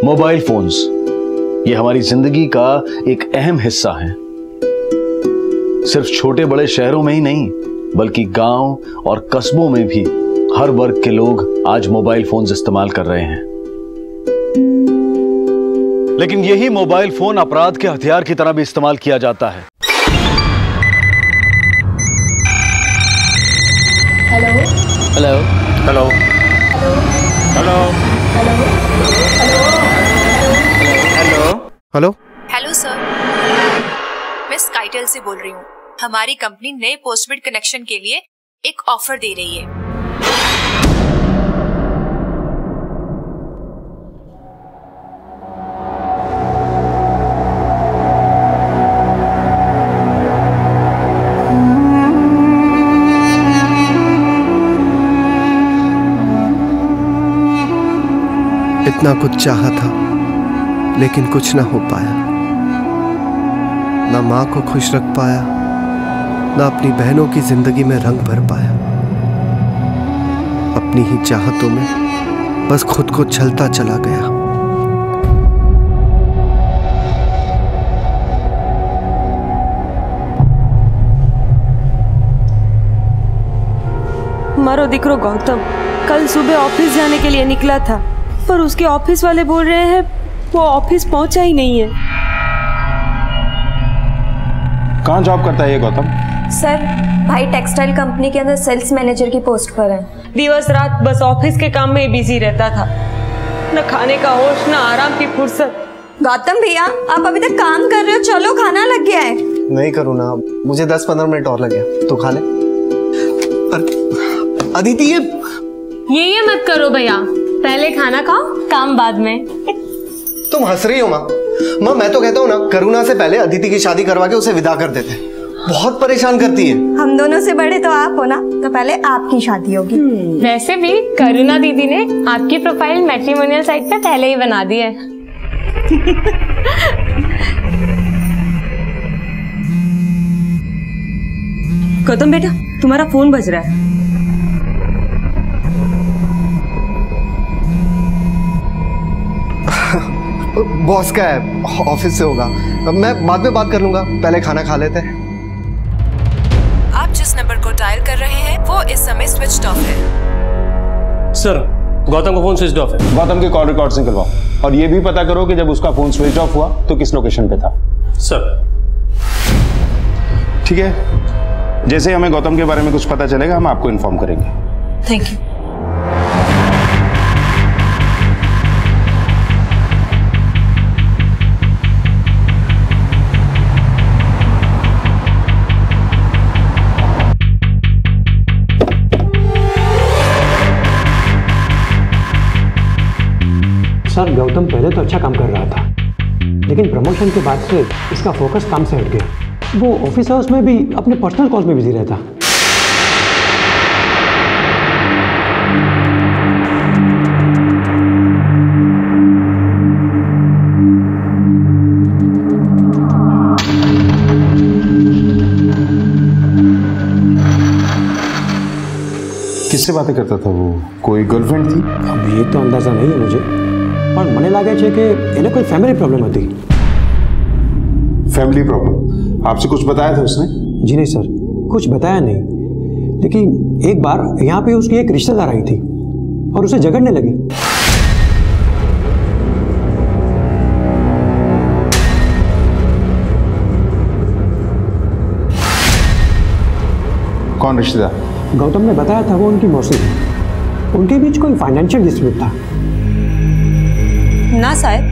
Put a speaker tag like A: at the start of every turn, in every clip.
A: Mobile phones ये हमारी जिंदगी का एक अहम हिस्सा है। सिर्फ छोटे बड़े शहरों में ही नहीं बल्कि गांव और कस्बों में भी हर वर्ग के लोग आज मोबाइल फोन्स इस्तेमाल कर रहे हैं। लेकिन यही मोबाइल फोन अपराध के हथियार की तरह भी इस्तेमाल किया जाता है।
B: Hello
C: hello
B: hello hello hello hello
D: hello
E: hello sir, मैं स्काईटेल से बोल रही हूँ। हमारी कंपनी नए पोस्टपेड कनेक्शन के लिए एक ऑफर दे रही है।
D: इतना कुछ चाहा था लेकिन कुछ ना हो पाया। ना माँ को खुश रख पाया, ना अपनी बहनों की जिंदगी में रंग भर पाया। अपनी ही चाहतों में बस खुद को छलता चला गया।
F: मारो दिकरो गौतम कल सुबह ऑफिस जाने के लिए निकला था, पर उसके ऑफिस वाले बोल रहे हैं वो ऑफिस पहुंचा ही नहीं है।
G: कहाँ जॉब करता है ये गौतम?
H: सर, भाई टेक्सटाइल कंपनी के अंदर सेल्स मैनेजर की पोस्ट पर है।
F: दिवस रात बस ऑफिस के काम में बिजी रहता था, न खाने का होश न आराम की फुर्सत।
H: गौतम भैया, आप अभी तक काम कर रहे हो, चलो खाना लग गया है।
D: नहीं करूँ ना, मुझे 10-15 मिनट और लगे, तू खा ले। अदिति
I: ये मत करो भैया, पहले खाना खाओ, काम बाद में।
D: तुम हंस रही हो माँ? माँ मैं तो कहता हूँ ना, करुणा से पहले अदिति की शादी करवा के उसे विदा कर देते। बहुत परेशान करती है।
H: हम दोनों से बड़े तो आप हो ना, तो पहले आपकी शादी होगी।
I: वैसे भी करुणा दीदी ने आपकी प्रोफाइल मैट्रिमोनियल साइट पे पहले ही बना दी है।
F: गौतम बेटा, तुम्हारा फोन बज रहा है।
D: बॉस का है, ऑफिस से होगा। मैं बाद में बात कर लूंगा, पहले खाना खा लेते हैं।
E: आप जिस नंबर को डायल कर रहे हैं वो इस समय स्विच्ड ऑफ है।
C: सर, गौतम का फोन स्विच ऑफ है।
G: गौतम के कॉल रिकॉर्ड निकलवाओ और ये भी पता करो कि जब उसका फोन स्विच ऑफ हुआ तो किस लोकेशन पे था।
C: सर
G: ठीक है, जैसे हमें गौतम के बारे में कुछ पता चलेगा हम आपको इन्फॉर्म करेंगे।
E: Thank you.
J: सर, गौतम पहले तो अच्छा काम कर रहा था, लेकिन प्रमोशन के बाद से इसका फोकस काम से हट गया। वो ऑफिस हाउस में भी अपने पर्सनल कॉल्स में बिजी रहता।
G: किससे बातें करता था वो? कोई गर्लफ्रेंड थी?
J: अब ये तो अंदाजा नहीं है मुझे, पर મને લાગે છે કે એને કોઈ ફેમિલી प्रॉब्लम હતી।
G: Family problem? आपसे कुछ बताया था उसने?
J: जी नहीं सर, कुछ बताया नहीं, लेकिन एक बार यहाँ पे उसकी एक रिश्तेदार आई थी और उसे झगड़ने लगी।
G: कौन रिश्तेदार?
J: गौतम ने बताया था वो उनकी मौसी थी, उनके बीच कोई फाइनेंशियल डिस्प्यूट था।
F: ना साहब,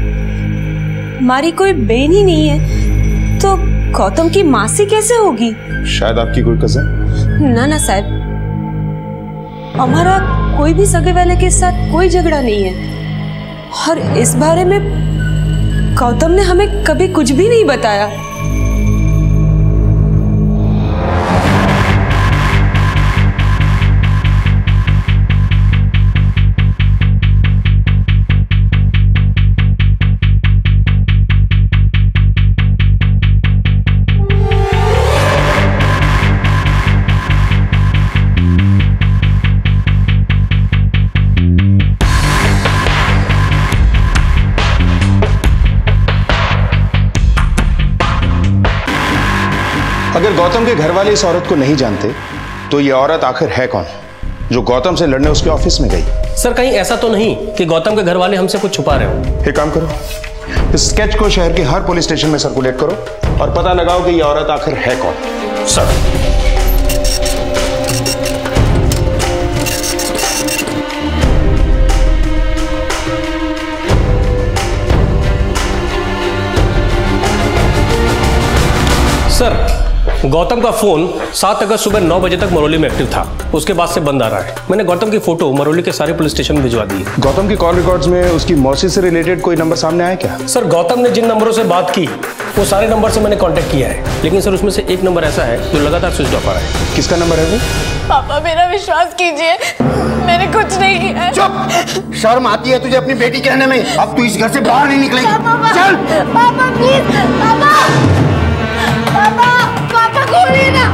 F: हमारी कोई बहन ही नहीं है, तो गौतम की मासी कैसे होगी?
G: शायद आपकी कोई कजन।
F: ना ना साहब, हमारा कोई भी सगे वाले के साथ कोई झगड़ा नहीं है, और इस बारे में गौतम ने हमें कभी कुछ भी नहीं बताया।
G: गौतम के घर वाले इस औरत को नहीं जानते तो ये औरत आखिर है कौन जो गौतम से लड़ने उसके ऑफिस में गई?
C: सर कहीं ऐसा तो नहीं कि गौतम के घर वाले हमसे कुछ छुपा रहे हो?
G: एक काम करो, इस स्केच को शहर के हर पुलिस स्टेशन में सर्कुलेट करो और पता लगाओ कि ये औरत आखिर है कौन।
C: सर सर गौतम का फोन 7 अगस्त सुबह 9 बजे तक मरौली में एक्टिव था, उसके बाद से बंद आ रहा है। मैंने गौतम की फोटो मरौली के सारे पुलिस स्टेशन में भिजवा दी है।
G: गौतम की कॉल रिकॉर्ड्स में उसकी मौसी से रिलेटेड कोई नंबर सामने आया क्या?
C: सर गौतम ने जिन नंबरों से बात की वो सारे नंबर से मैंने कांटेक्ट किया है, लेकिन सर उसमें से एक नंबर ऐसा है जो लगातार स्विच ऑफ आ रहा है।
G: किसका नंबर है वो?
I: पापा मेरा विश्वास कीजिए, मैंने कुछ नहीं किया।
K: चुप! शर्म आती है तुझे अपनी बेटी कहने में? अब तू इस घर से बाहर नहीं निकलेगी। चल!
I: पापा प्लीज, पापा पापा पापा खोलिए ना।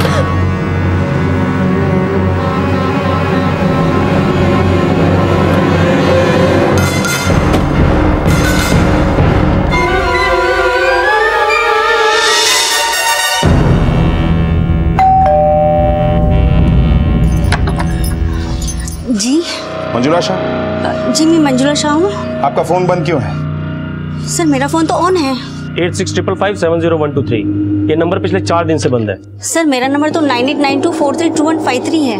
H: जी
G: मंजुला शाह?
H: जी मैं मंजुला शाह हूँ।
G: आपका फोन बंद क्यों है?
H: सर मेरा फोन तो ऑन है।
C: 8655570123 ये नंबर पिछले 4 दिन से बंद है।
H: सर मेरा नंबर तो 9892432153 है।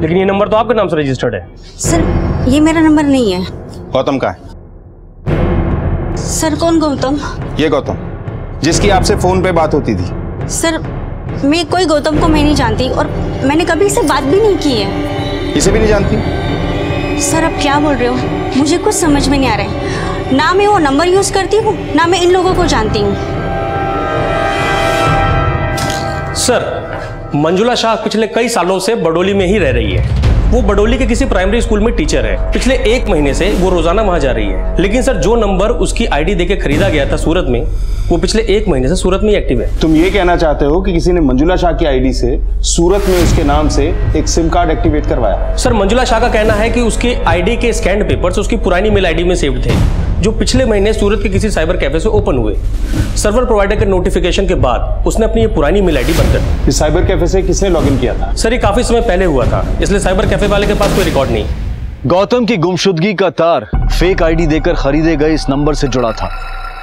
C: लेकिन ये नंबर तो आपके नाम से रजिस्टर्ड है।
H: सर ये मेरा नंबर नहीं है।
G: गौतम का है?
H: सर कौन गौतम?
G: ये गौतम जिसकी आपसे फोन पे बात होती थी।
H: सर मैं कोई गौतम को मैं नहीं जानती और मैंने कभी इससे बात भी नहीं की है।
G: इसे भी नहीं जानती?
H: सर आप क्या बोल रहे हो? मुझे कुछ समझ में नहीं आ रहा है। ना मैं वो नंबर यूज करती हूँ ना मैं इन लोगों को जानती हूँ।
C: सर मंजुला शाह पिछले कई सालों से बडोली में ही रह रही है। वो बडोली के किसी प्राइमरी स्कूल में टीचर है। पिछले 1 महीने से वो रोजाना वहां जा रही है। लेकिन सर जो नंबर उसकी आईडी देके खरीदा गया था सूरत में, वो पिछले 1 महीने से सूरत में ही एक्टिव है।
G: तुम ये कहना चाहते हो कि किसी ने मंजुला शाह की आईडी से सूरत में उसके नाम से एक सिम कार्ड एक्टिवेट करवाया?
C: सर मंजुला शाह का कहना है कि उसके आईडी के स्कैन्ड पेपर्स उसकी पुरानी मेल आईडी में सेव्ड थे, जो पिछले महीने सूरत के किसी साइबर कैफे से ओपन हुए। सर्वर प्रोवाइडर के नोटिफिकेशन के बाद उसने अपनी ये पुरानी मेल आईडी बंद कर दी।
G: इस साइबर कैफे से किसने लॉगिन किया था?
C: सर ये काफी समय पहले हुआ था, इसलिए साइबर कैफे वाले के पास कोई रिकॉर्ड नहीं।
A: गौतम की गुमशुदगी का तार फेक आईडी देकर खरीदे गए इस नंबर से जुड़ा था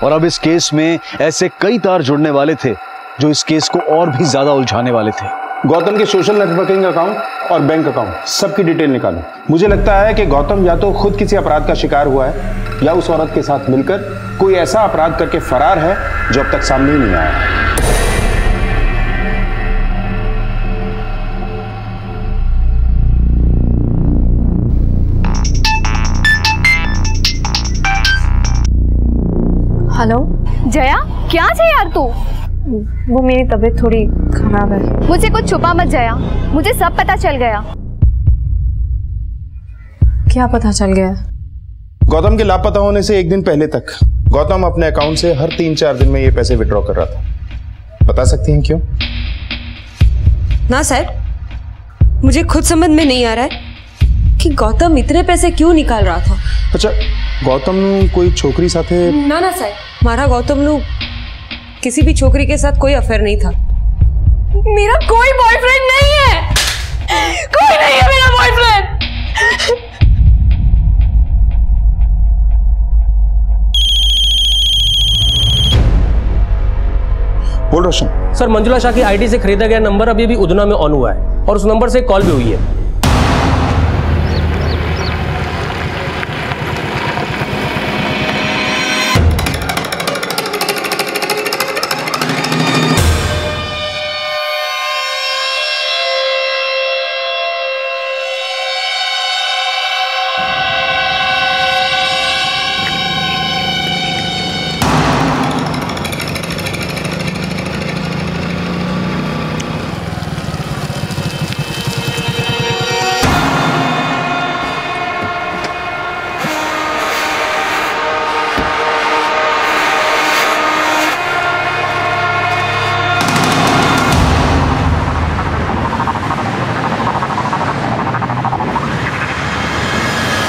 A: और अब इस केस में ऐसे कई तार जुड़ने वाले थे जो इस केस को और भी ज्यादा उलझाने वाले थे।
G: गौतम के सोशल नेटवर्किंग अकाउंट और बैंक अकाउंट सबकी डिटेल निकालो। मुझे लगता है कि गौतम या तो खुद किसी अपराध का शिकार हुआ है या उस औरत के साथ मिलकर कोई ऐसा अपराध करके फरार है जो अब तक सामने ही नहीं आया।
I: हेलो जया, क्या है यार तू? वो मेरी तबीयत थोड़ी खराब है। मुझे कुछ छुपा मत जया, मुझे सब पता चल गया।
F: क्या पता चल गया?
G: गौतम के लापता होने से 1 दिन पहले तक गौतम अपने अकाउंट से हर 3-4 दिन में ये पैसे विड्रॉ कर रहा था। बता सकती हैं क्यों?
F: ना सर, मुझे खुद समझ में नहीं आ रहा है कि गौतम इतने पैसे क्यों निकाल रहा था।
G: अच्छा, गौतम कोई छोकरी साथे?
F: ना ना सर, मारा गौतम नु किसी भी छोकरी के साथ कोई अफेयर नहीं था।
I: मेरा कोई बॉयफ्रेंड नहीं है, कोई नहीं है मेरा बॉयफ्रेंड।
G: बोल रोशन।
C: सर मंजुला शाह की आईडी से खरीदा गया नंबर अभी भी उधना में ऑन हुआ है और उस नंबर से कॉल भी हुई है।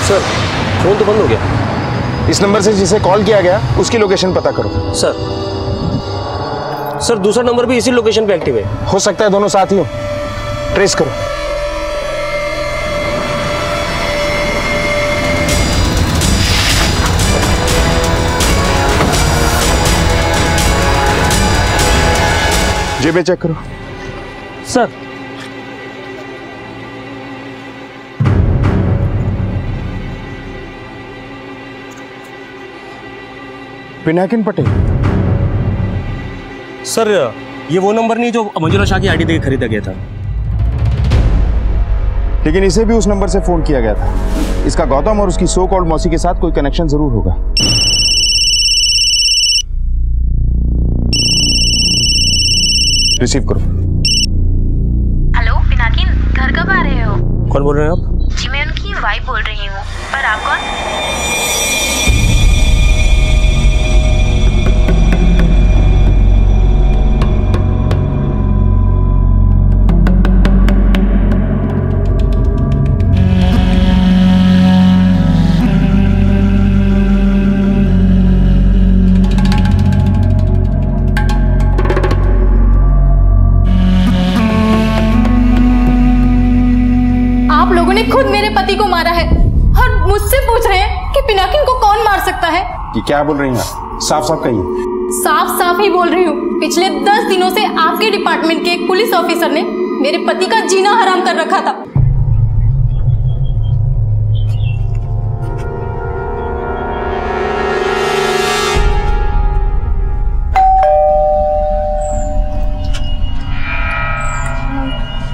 G: सर
C: फोन तो बंद हो गया।
G: इस नंबर से जिसे कॉल किया गया उसकी लोकेशन पता करो।
C: सर सर दूसरा नंबर भी इसी लोकेशन पे एक्टिव है।
G: हो सकता है दोनों साथ ही हो, ट्रेस करो। जेबें चेक करो।
C: सर
G: पिनाकिन पटेल।
C: सर ये वो नंबर नहीं जो मंजुला शाह की आईडी देके खरीदा गया था।
G: लेकिन इसे भी उस नंबर से फोन किया गया था। इसका गौतम और उसकी सो कॉल्ड मौसी के साथ कोई कनेक्शन जरूर होगा। रिसीव करो।
L: हेलो पिनाकिन, घर कब आ रहे हो?
C: कौन बोल रहे हैं आप?
L: जी मैं उनकी वाइफ बोल रही हूँ, पर आप कौन?
I: खुद मेरे पति को मारा है और मुझसे पूछ रहे हैं कि पिनाकिन को कौन मार सकता है।
G: ये क्या बोल रही हैं? साफ साफ कहिए।
I: साफ साफ ही बोल रही हूँ। पिछले 10 दिनों से आपके डिपार्टमेंट के एक पुलिस ऑफिसर ने मेरे पति का जीना हराम कर रखा था।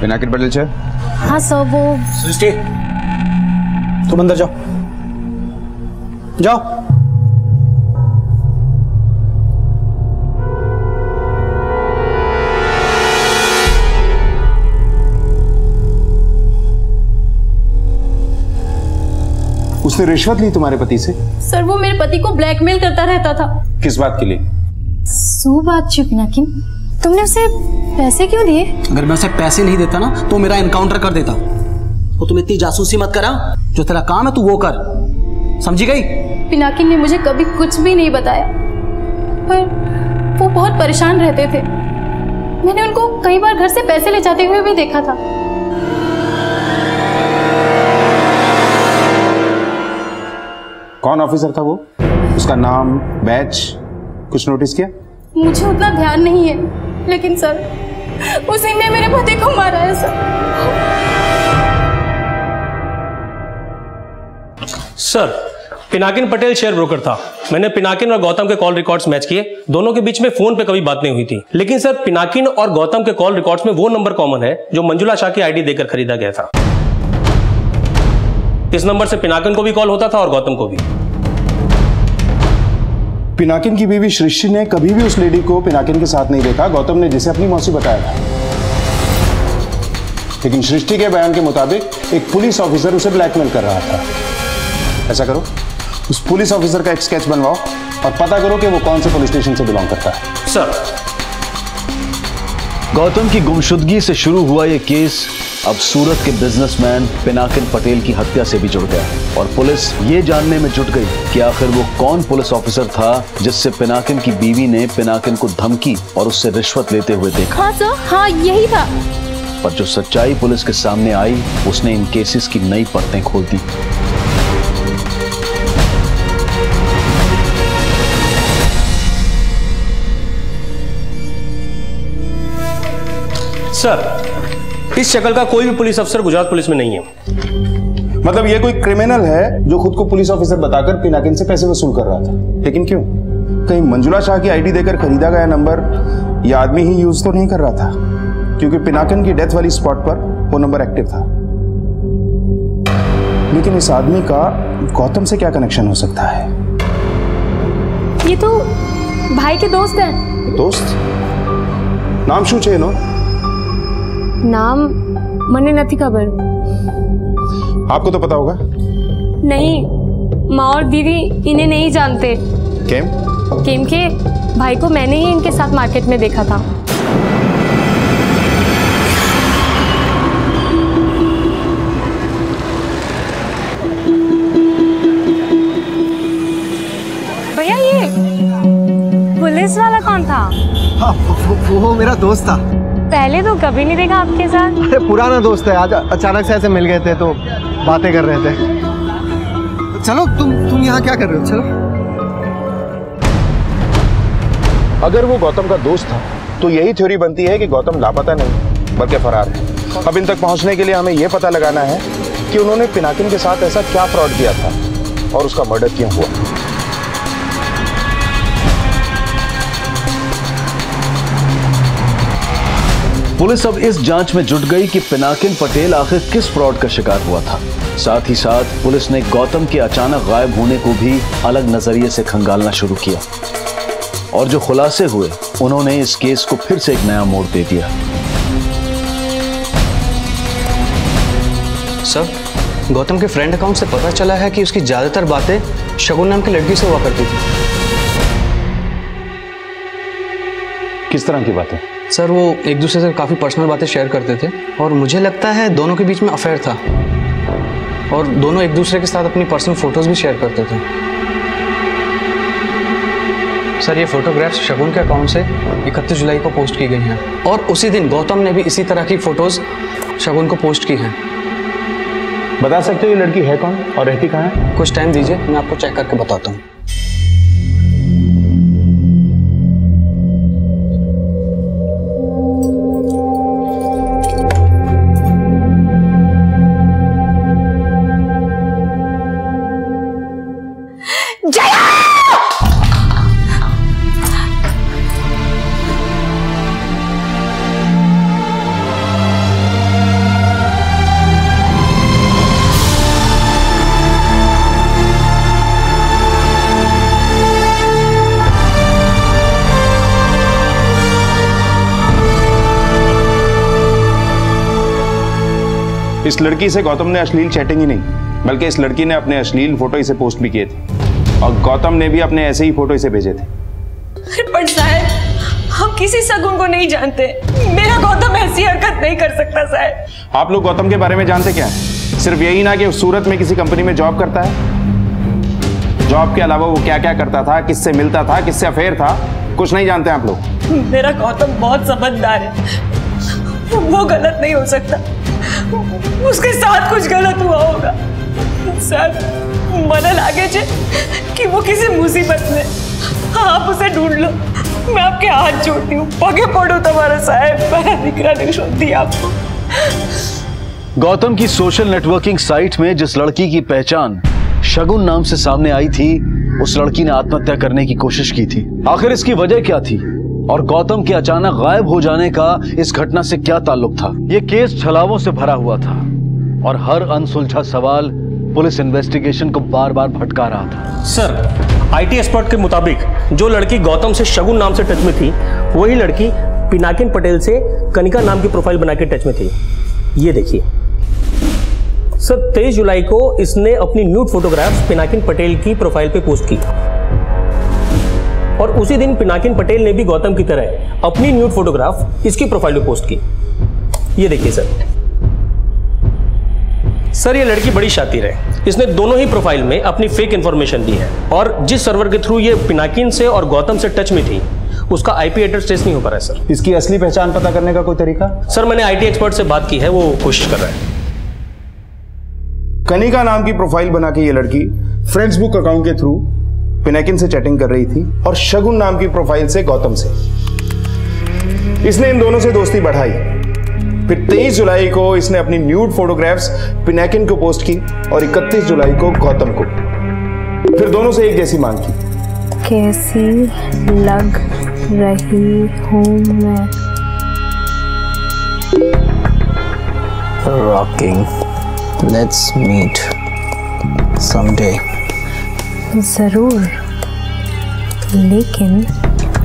G: पिनाकिन पटेल सर।
I: हाँ सर, वो
J: सृष्टि तुम अंदर जाओ, जाओ।
G: उसने रिश्वत ली तुम्हारे पति से?
I: सर वो मेरे पति को ब्लैकमेल करता रहता था।
G: किस बात के लिए?
I: सो बात थी पिनाकिन, तुमने उसे पैसे क्यों दिए?
J: अगर मैं उसे पैसे नहीं देता ना तो मेरा एनकाउंटर कर देता। तो तुम इतनी जासूसी मत करा, जो तेरा काम है तू वो कर, समझी गई?
I: पिनाकिन ने मुझे कभी कुछ भी नहीं बताया, पर वो बहुत परेशान रहते थे। मैंने उनको कई बार घर से पैसे ले जाते हुए भी देखा था।
G: कौन ऑफिसर था वो? उसका नाम, बैच कुछ नोटिस किया?
I: मुझे उतना ध्यान नहीं है, लेकिन सर उसी ने मेरे पति को मारा है
C: sir Pinakin Patel share broker था। मैंने पिनाकिन और गौतम के कॉल रिकॉर्ड्स मैच किए। दोनों के बीच में फोन पे कभी बात नहीं हुई थी। लेकिन सर पिनाकिन और गौतम के कॉल रिकॉर्ड्स में वो नंबर कॉमन है जो मंजुला शाह की आईडी देकर खरीदा गया था। इस नंबर से पिनाकिन को भी कॉल होता था और गौतम को भी।
G: पिनाकिन की बीवी सृष्टि ने कभी भी उस लेडी को पिनाकिन के साथ नहीं देखा, गौतम ने जिसे अपनी मौसी बताया था। लेकिन सृष्टि के बयान के मुताबिक एक पुलिस ऑफिसर उसे ब्लैकमेल कर रहा था। ऐसा करो, उस पुलिस ऑफिसर का एक स्केच बनवाओ और पता करो कि वो कौन से पुलिस स्टेशन से बिलोंग करता है।
C: सर
A: गौतम की गुमशुदगी से शुरू हुआ यह केस अब सूरत के बिजनेसमैन पिनाकिन पटेल की हत्या से भी जुड़ गया और पुलिस ये जानने में जुट गई कि आखिर वो कौन पुलिस ऑफिसर था जिससे पिनाकिन की बीवी ने पिनाकिन को धमकी और उससे रिश्वत लेते हुए देखा।
I: हाँ सर, हाँ यही था।
A: पर जो सच्चाई पुलिस के सामने आई उसने इन केसेस की नई परतें खोल दी।
C: सर इस शक्ल का कोई भी पुलिस अफसर गुजरात पुलिस में नहीं है।
G: मतलब ये कोई क्रिमिनल है जो खुद को पुलिस ऑफिसर बताकर पिनाकिन से पैसे वसूल कर रहा था। लेकिन क्यों? कहीं मंजुला शाह की आईडी देकर खरीदा गया नंबर ये आदमी ही यूज तो नहीं कर रहा था, क्योंकि पिनाकिन की डेथ वाली स्पॉट पर वो नंबर एक्टिव था। लेकिन इस आदमी का गौतम से क्या कनेक्शन हो सकता है?
I: ये तो भाई के दोस्त हैं।
G: दोस्त? नाम शू छे नो?
I: नाम मने नहीं खबर।
G: आपको तो पता होगा।
I: नहीं, माँ और दीदी इन्हें नहीं जानते।
G: केम
I: के भाई को मैंने ही इनके साथ मार्केट में देखा था। भैया ये पुलिस वाला कौन था?
D: हाँ, वो मेरा दोस्त था।
F: पहले तो कभी नहीं देखा आपके साथ।
D: अरे पुराना दोस्त है, आज अचानक से ऐसे मिल गए थे तो बातें कर रहे थे। चलो तुम यहाँ क्या कर रहे हो? चलो।
G: अगर वो गौतम का दोस्त था तो यही थ्योरी बनती है कि गौतम लापता नहीं बल्कि फरार है। अब इन तक पहुंचने के लिए हमें यह पता लगाना है कि उन्होंने पिनाकिन के साथ ऐसा क्या फ्रॉड किया था और उसका मर्डर क्यों हुआ।
A: पुलिस अब इस जांच में जुट गई कि पिनाकिन पटेल आखिर किस फ्रॉड का शिकार हुआ था। साथ ही साथ पुलिस ने गौतम के अचानक गायब होने को भी अलग नजरिए से खंगालना शुरू किया और जो खुलासे हुए उन्होंने इस केस को फिर से एक नया मोड़ दे दिया।
M: सर, गौतम के फ्रेंड अकाउंट से पता चला है कि उसकी ज्यादातर बातें शगुन नाम की लड़की से हुआ करती थी।
G: किस तरह की बातें?
M: सर, वो एक दूसरे से काफ़ी पर्सनल बातें शेयर करते थे और मुझे लगता है दोनों के बीच में अफेयर था और दोनों एक दूसरे के साथ अपनी पर्सनल फोटोज भी शेयर करते थे। सर, ये फोटोग्राफ्स शगुन के अकाउंट से 31 जुलाई को पोस्ट की गई हैं और उसी दिन गौतम ने भी इसी तरह की फोटोज शगुन को पोस्ट की हैं।
G: बता सकते हो ये लड़की है कौन और रहती कहाँ है?
M: कुछ टाइम दीजिए, मैं आपको चेक करके बताता हूँ।
G: इस लड़की से गौतम ने अश्लील चैटिंग ही नहीं बल्कि इस लड़की ने अपने अश्लील फोटो इसे पोस्ट भी किए थे और गौतम ने भी अपने ऐसे ही फोटो इसे भेजे थे।
F: पर साहब, हम किसी शगुन को नहीं जानते। मेरा गौतम ऐसी हरकत नहीं कर सकता साहब।
G: आप लोग गौतम के बारे में जानते क्या है? सिर्फ यही ना कि सूरत में किसी कंपनी में जॉब करता है। जॉब के अलावा वो क्या क्या करता था, किससे मिलता था, किससे अफेयर था, कुछ नहीं जानते आप लोग।
F: मेरा गौतम बहुत समझदार है, वो गलत नहीं हो सकता। उसके साथ कुछ गलत हुआ होगा सर। मन लागे कि वो किसी मुसीबत में, आप उसे ढूंढ लो। मैं आपके हाथ जोड़ती हूँ, पगे पड़ो तुम्हारा साहब, मेरा दिकरा नहीं छोड़ती आपको।
A: गौतम की सोशल नेटवर्किंग साइट में जिस लड़की की पहचान शगुन नाम से सामने आई थी, उस लड़की ने आत्महत्या करने की कोशिश की थी। आखिर इसकी वजह क्या थी और गौतम के अचानक गायब हो जाने का इस घटना से क्या ताल्लुक था? यह केस छलावों से भरा हुआ था और हर अनसुलझा सवाल पुलिस इन्वेस्टिगेशन को बार बार भटका रहा था।
C: सर, आईटी एक्सपर्ट के मुताबिक जो लड़की गौतम से शगुन नाम से टच में थी, वही लड़की पिनाकिन पटेल से कनिका नाम की प्रोफाइल बना के टच में थी। ये देखिए सर, 23 जुलाई को इसने अपनी न्यूड फोटोग्राफ्स पिनाकिन पटेल की प्रोफाइल पे पोस्ट की और उसी दिन पिनाकिन पटेल ने भी गौतम की तरह अपनी न्यूड फोटोग्राफ इसकी प्रोफाइल पे पोस्ट की। ये देखिए सर, ये लड़की बड़ी शातिर है। इसने दोनों ही प्रोफाइल में अपनी फेक इंफॉर्मेशन दी है और जिस सर्वर के थ्रू ये पिनाकिन से और गौतम से टच में थी, उसका आईपी एड्रेस ट्रेस नहीं हो पा रहा है सर।
G: इसकी असली पहचान पता करने का कोई तरीका?
C: सर, मैंने आईटी एक्सपर्ट से बात की है, वो कोशिश कर रहा है।
G: कनिका नाम की प्रोफाइल बना के ये लड़की फेसबुक अकाउंट के थ्रू पिनाकिन से चैटिंग कर रही थी और शगुन नाम की प्रोफाइल से गौतम से। इसने इन दोनों से दोस्ती बढ़ाई। फिर 23 जुलाई को इसने अपनी न्यूड फोटोग्राफ्स पिनाकिन को पोस्ट की और 31 जुलाई को गौतम को। फिर दोनों से एक जैसी मांग की।
I: कैसी लग रही हूं मैं?
N: Rocking. Let's meet someday.
I: जरूर, लेकिन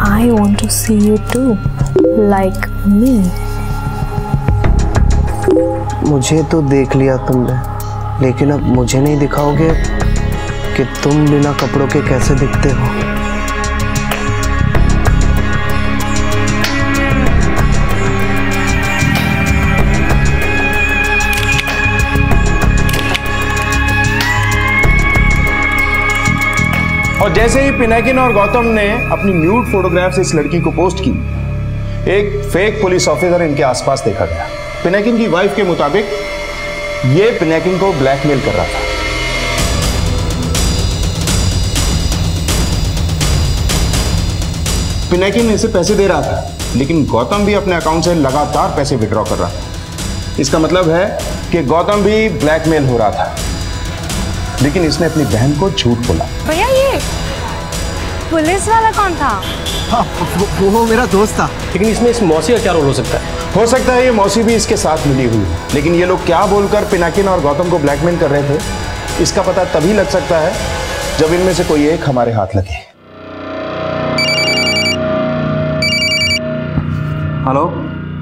I: I want to see you too, like me.
D: मुझे तो देख लिया तुमने, लेकिन अब मुझे नहीं दिखाओगे कि तुम बिना कपड़ों के कैसे दिखते हो।
G: और जैसे ही पिनाकिन और गौतम ने अपनी न्यूड फोटोग्राफ्स इस लड़की को पोस्ट की, एक फेक पुलिस ऑफिसर इनके आसपास देखा गया। पिनाकिन की वाइफ के मुताबिक ये पिनाकिन को ब्लैकमेल कर रहा था। पिनाकिन इसे पैसे दे रहा था, लेकिन गौतम भी अपने अकाउंट से लगातार पैसे विड्रॉ कर रहा था। इसका मतलब है कि गौतम भी ब्लैकमेल हो रहा था, लेकिन इसने अपनी बहन को झूठ बोला।
O: भैया ये पुलिस वाला कौन था?
K: हाँ, वो मेरा दोस्त था।
C: लेकिन इसमें इस मौसी का क्या रोल हो सकता है?
G: हो सकता है ये मौसी भी इसके साथ मिली हुई है, लेकिन ये लोग क्या बोलकर पिनाकिन और गौतम को ब्लैकमेल कर रहे थे, इसका पता तभी लग सकता है जब इनमें से कोई एक हमारे हाथ लगे।
M: हेलो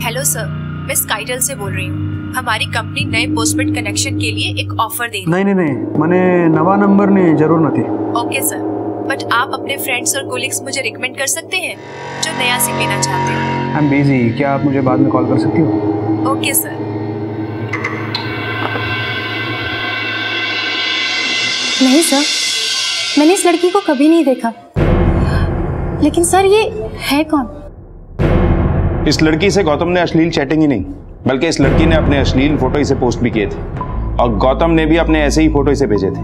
E: हेलो सर, मैं स्काइटेल से बोल रही हूँ। हमारी कंपनी नए पोस्टपेड कनेक्शन के लिए एक ऑफर दे रही है।
J: नहीं, मैंने नवा नंबर नहीं जरूर नहीं।
E: ओके सर, बट आप अपने फ्रेंड्स और कोलिग्स मुझे रिकमेंड कर सकते हैं जो नया सिम लेना चाहते हैं।
J: आई एम बिजी, क्या आप मुझे बाद में कॉल कर सकती हो?
E: Okay sir.
I: नहीं सर, मैंने इस लड़की को कभी नहीं देखा। लेकिन सर ये है कौन?
G: इस लड़की से गौतम ने अश्लील चैटिंग ही नहीं, बल्कि इस लड़की ने अपने अश्लील फोटो इसे पोस्ट भी किए थे, और गौतम ने भी अपने ऐसे ही फोटो इसे भेजे थे।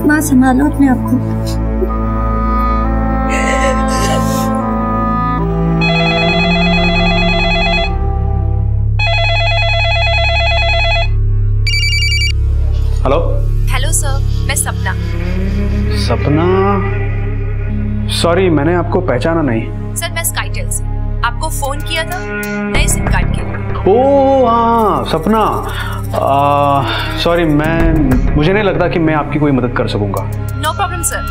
H: माँ संभालो अपने आप को।
C: हेलो
E: हेलो सर, मैं सपना।
J: सपना? सॉरी, मैंने आपको पहचाना नहीं।
E: सर मैं स्काइटेल से आपको फोन किया था नए सिम कार्ड के लिए।
J: ओह हाँ सपना, सॉरी मुझे नहीं लगता कि मैं आपकी कोई मदद कर सकूंगा।
E: No problem sir.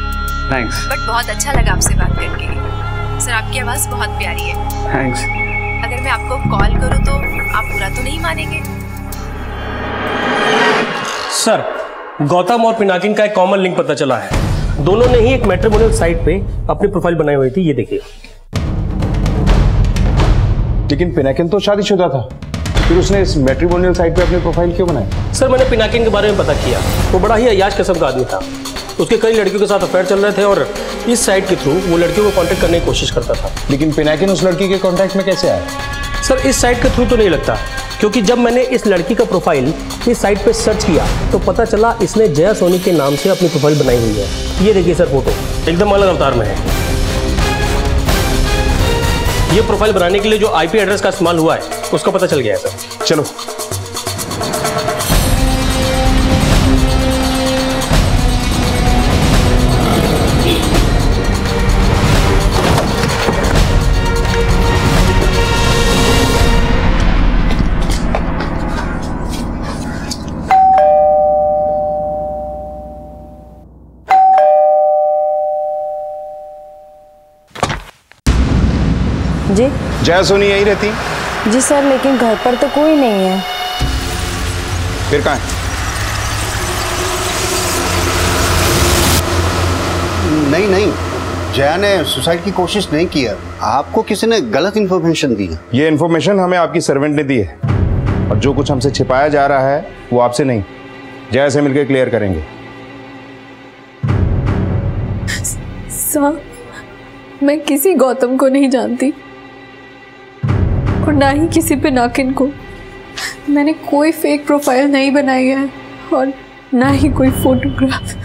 J: Thanks.
E: But बहुत अच्छा लगा आपसे बात करके। सर आपकी आवाज़ बहुत प्यारी है।
J: थैंक्स।
E: अगर मैं आपको कॉल करूं तो आप बुरा तो नहीं मानेंगे?
C: सर, गौतम और पिनाकिन का एक कॉमन लिंक पता चला है। दोनों ने ही एक मैट्रिमोनियल साइट पे अपनी प्रोफाइल बनाई हुई थी, ये देखिए।
G: लेकिन पिनाकिन तो शादीशुदा था, फिर उसने इस मैट्रिमोनियल साइट पे अपनी प्रोफाइल क्यों बनाई?
C: सर मैंने पिनाकिन के बारे में पता किया, वो बड़ा ही अय्याश किस्म का आदमी था। उसके कई लड़कियों के साथ अफेयर चल रहे थे और इस साइट के थ्रू वो लड़कियों को कांटेक्ट करने की कोशिश करता था।
G: लेकिन पिनाकिन उस लड़की के कांटेक्ट में कैसे आया?
C: सर इस साइट के थ्रू तो नहीं लगता, क्योंकि जब मैंने इस लड़की का प्रोफाइल इस साइट पे सर्च किया तो पता चला इसने जया सोनी के नाम से अपनी प्रोफाइल बनाई हुई है। ये देखिए सर, फोटो एकदम अलग अवतार में है। ये प्रोफाइल बनाने के लिए जो आईपी एड्रेस का इस्तेमाल हुआ है उसका पता चल गया है सर।
G: चलो
O: जी
G: जया सोनी यही रहती?
O: जी सर, लेकिन घर पर तो कोई नहीं है।
G: फिर कहाँ है?
K: नहीं, जया ने सुसाइड की कोशिश नहीं की है। आपको किसी ने गलत इन्फॉर्मेशन दी है।
G: ये इन्फॉर्मेशन हमें आपकी सर्वेंट ने दी है, और जो कुछ हमसे छिपाया जा रहा है वो आपसे नहीं, जया से मिलकर क्लियर करेंगे।
I: सर, मैं किसी गौतम को नहीं जानती और ना ही किसी पिनाकिन को। मैंने कोई फेक प्रोफाइल नहीं बनाई है और ना ही कोई फोटोग्राफ।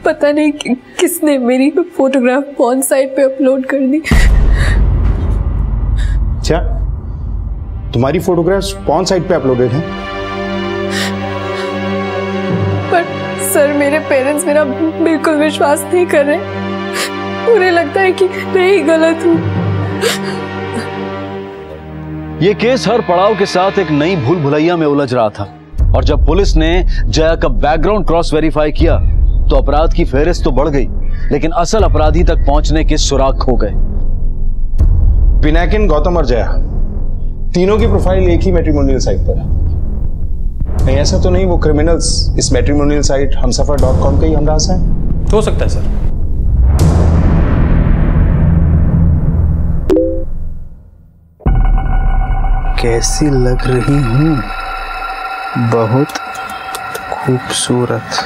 I: पता नहीं किसने मेरी फोटोग्राफ पॉर्न साइट पे अपलोड कर दी।
G: अच्छा, तुम्हारी फोटोग्राफ्स पॉर्न साइट पे अपलोडेड हैं?
I: पर सर मेरे पेरेंट्स मेरा बिल्कुल विश्वास नहीं कर रहे। उन्हें लगता है कि मैं ही गलत हूँ।
A: ये केस हर पड़ाव के साथ एक नई भूल भुलैया में उलझ रहा था, और जब पुलिस ने जया का बैकग्राउंड क्रॉस वेरीफाई किया तो अपराध की फेहरिस्त तो बढ़ गई, लेकिन असल अपराधी तक पहुंचने के सुराग खो गए।
G: पिनाकिन, गौतम और जया तीनों की प्रोफाइल एक ही मैट्रिमोनियल साइट पर है। नहीं ऐसा तो नहीं वो क्रिमिनल्स इस मैट्रिमोनियल साइट हमसफर.com के ही हमराज हैं?
C: हो सकता है सर।
N: कैसी लग रही हूँ? बहुत खूबसूरत।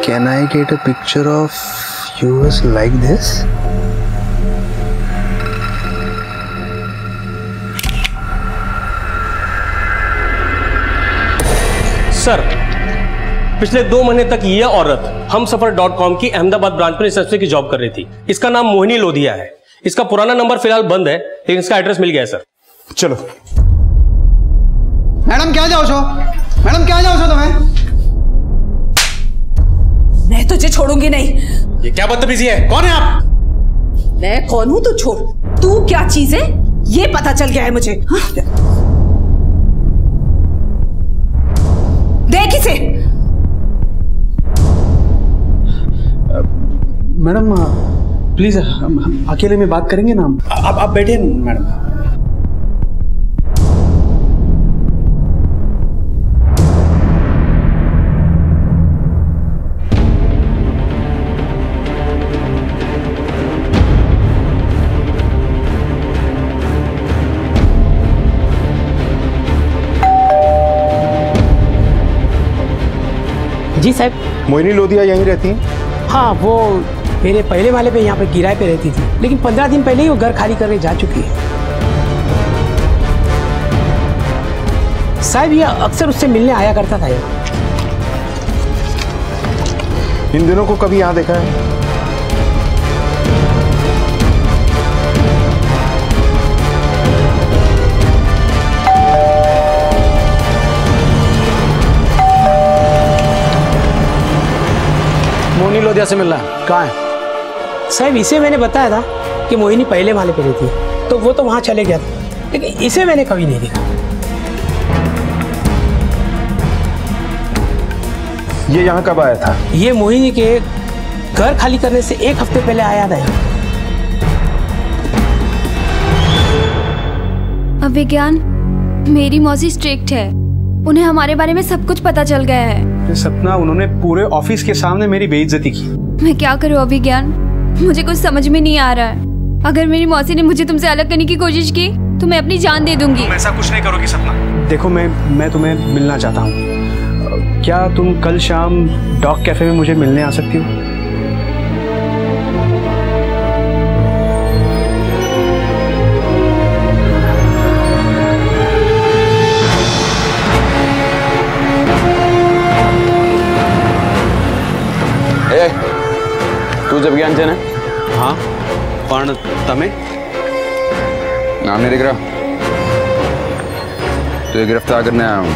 N: Can I get a picture of yours like this?
C: Sir, पिछले 2 महीने तक ये औरत हमसफर.com की अहमदाबाद ब्रांच में रिसेप्शन की जॉब कर रही थी। इसका नाम मोहिनी लोधिया है। इसका पुराना नंबर फिलहाल बंद है, लेकिन इसका एड्रेस मिल गया है सर।
G: चलो।
M: मैडम क्या जाओ छो? मैडम क्या जाओ छो तुम्हें?
F: मैं तुझे छोड़ूंगी नहीं।
C: ये क्या बदतमीजी है? कौन है आप?
F: मैं कौन हूं तो छोड़, तू क्या चीज है ये पता चल गया है मुझे। हाँ? देख इसे।
J: मैडम प्लीज हम अकेले में बात करेंगे ना। आप बैठे मैडम।
P: जी साहब।
G: मोहिनी लोधिया यहीं रहती हैं?
P: हाँ, वो मेरे पहले वाले पे यहाँ पे किराए पे रहती थी, लेकिन 15 दिन पहले ही वो घर खाली करके जा चुकी है। साहब ये अक्सर उससे मिलने आया करता था।
G: इन दिनों को कभी यहाँ देखा है?
J: मोहिनी लोधिया से मिलना है। कहाँ है?
P: साहब इसे मैंने बताया था कि मोहिनी पहले वाले पे रहती है, तो वो तो वहां चले गया था, लेकिन इसे मैंने कभी नहीं देखा।
G: ये यहाँ कब आया था?
P: ये मोहिनी के घर खाली करने से 1 हफ्ते पहले आया था।
O: अभिज्ञान, मेरी मौसी स्ट्रिक्ट है, उन्हें हमारे बारे में सब कुछ पता चल गया है।
J: सपना, उन्होंने पूरे ऑफिस के सामने मेरी बेइज्जती की।
O: मैं क्या करूं अभिज्ञान, मुझे कुछ समझ में नहीं आ रहा है। अगर मेरी मौसी ने मुझे तुमसे अलग करने की कोशिश की तो मैं अपनी जान दे दूंगी।
J: तुम ऐसा कुछ नहीं करोगी सपना। देखो मैं तुम्हें मिलना चाहता हूँ। क्या तुम कल शाम डॉग कैफे में मुझे मिलने आ सकती हो?
Q: તું જ અભિજ્ઞાન છે ને?
M: હા, પણ તમે?
Q: નામ नहीं दिख रहा? तो ये गिरफ्तार करने आया हूँ।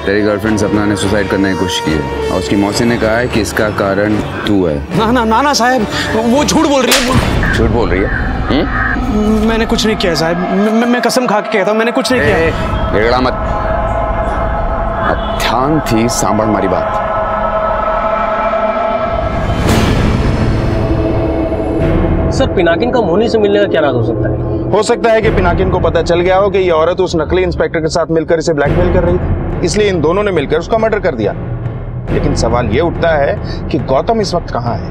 Q: तेरी गर्लफ्रेंड सपना ने सुसाइड करने की कोशिश की है और उसकी मौसी ने कहा है कि इसका कारण तू है।
J: ना ना ना ना साहब, वो झूठ बोल रही है।
Q: झूठ बोल रही है?
J: मैंने कुछ नहीं किया साहब, मैं कसम खा के कहता हूँ मैंने कुछ नहीं किया।
Q: गिड़गड़ा मत, अब ध्यान थी सांभळ मारी बात।
C: सर, पिनाकिन का मोहिनी से मिलने का क्या राज हो सकता है?
G: हो सकता है कि पिनाकिन को पता चल गया हो कि ये औरत उस नकली इंस्पेक्टर के साथ मिलकर इसे ब्लैकमेल कर रही थी, इसलिए इन दोनों ने मिलकर उसका मर्डर कर दिया। लेकिन सवाल ये उठता है कि गौतम इस वक्त कहाँ है?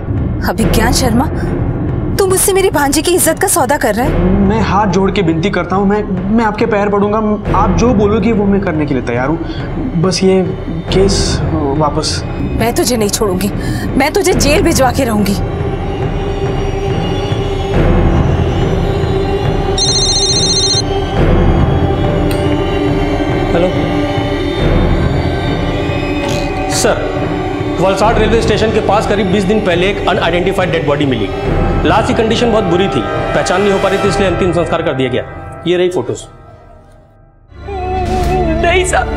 F: अभिज्ञान शर्मा, तुम मुझसे मेरी भांजी की इज्जत का सौदा कर रहे हैं?
J: मैं हाथ जोड़ के विनती करता हूँ, मैं आपके पैर पड़ूंगा। आप जो बोलोगे वो मैं करने के लिए तैयार हूँ। बस ये केस वापस।
F: मैं तुझे नहीं छोड़ूंगी, मैं तुझे जेल भिजवा के रहूंगी।
C: Hello sir, Valsad railway station के पास करीब 20 दिन पहले एक अनआइडेंटिफाइड डेड बॉडी मिली। लाश की कंडीशन बहुत बुरी थी, पहचान नहीं हो पा रही थी, इसलिए अंतिम संस्कार कर दिया गया। ये रही फोटोज।
F: नहीं साहब,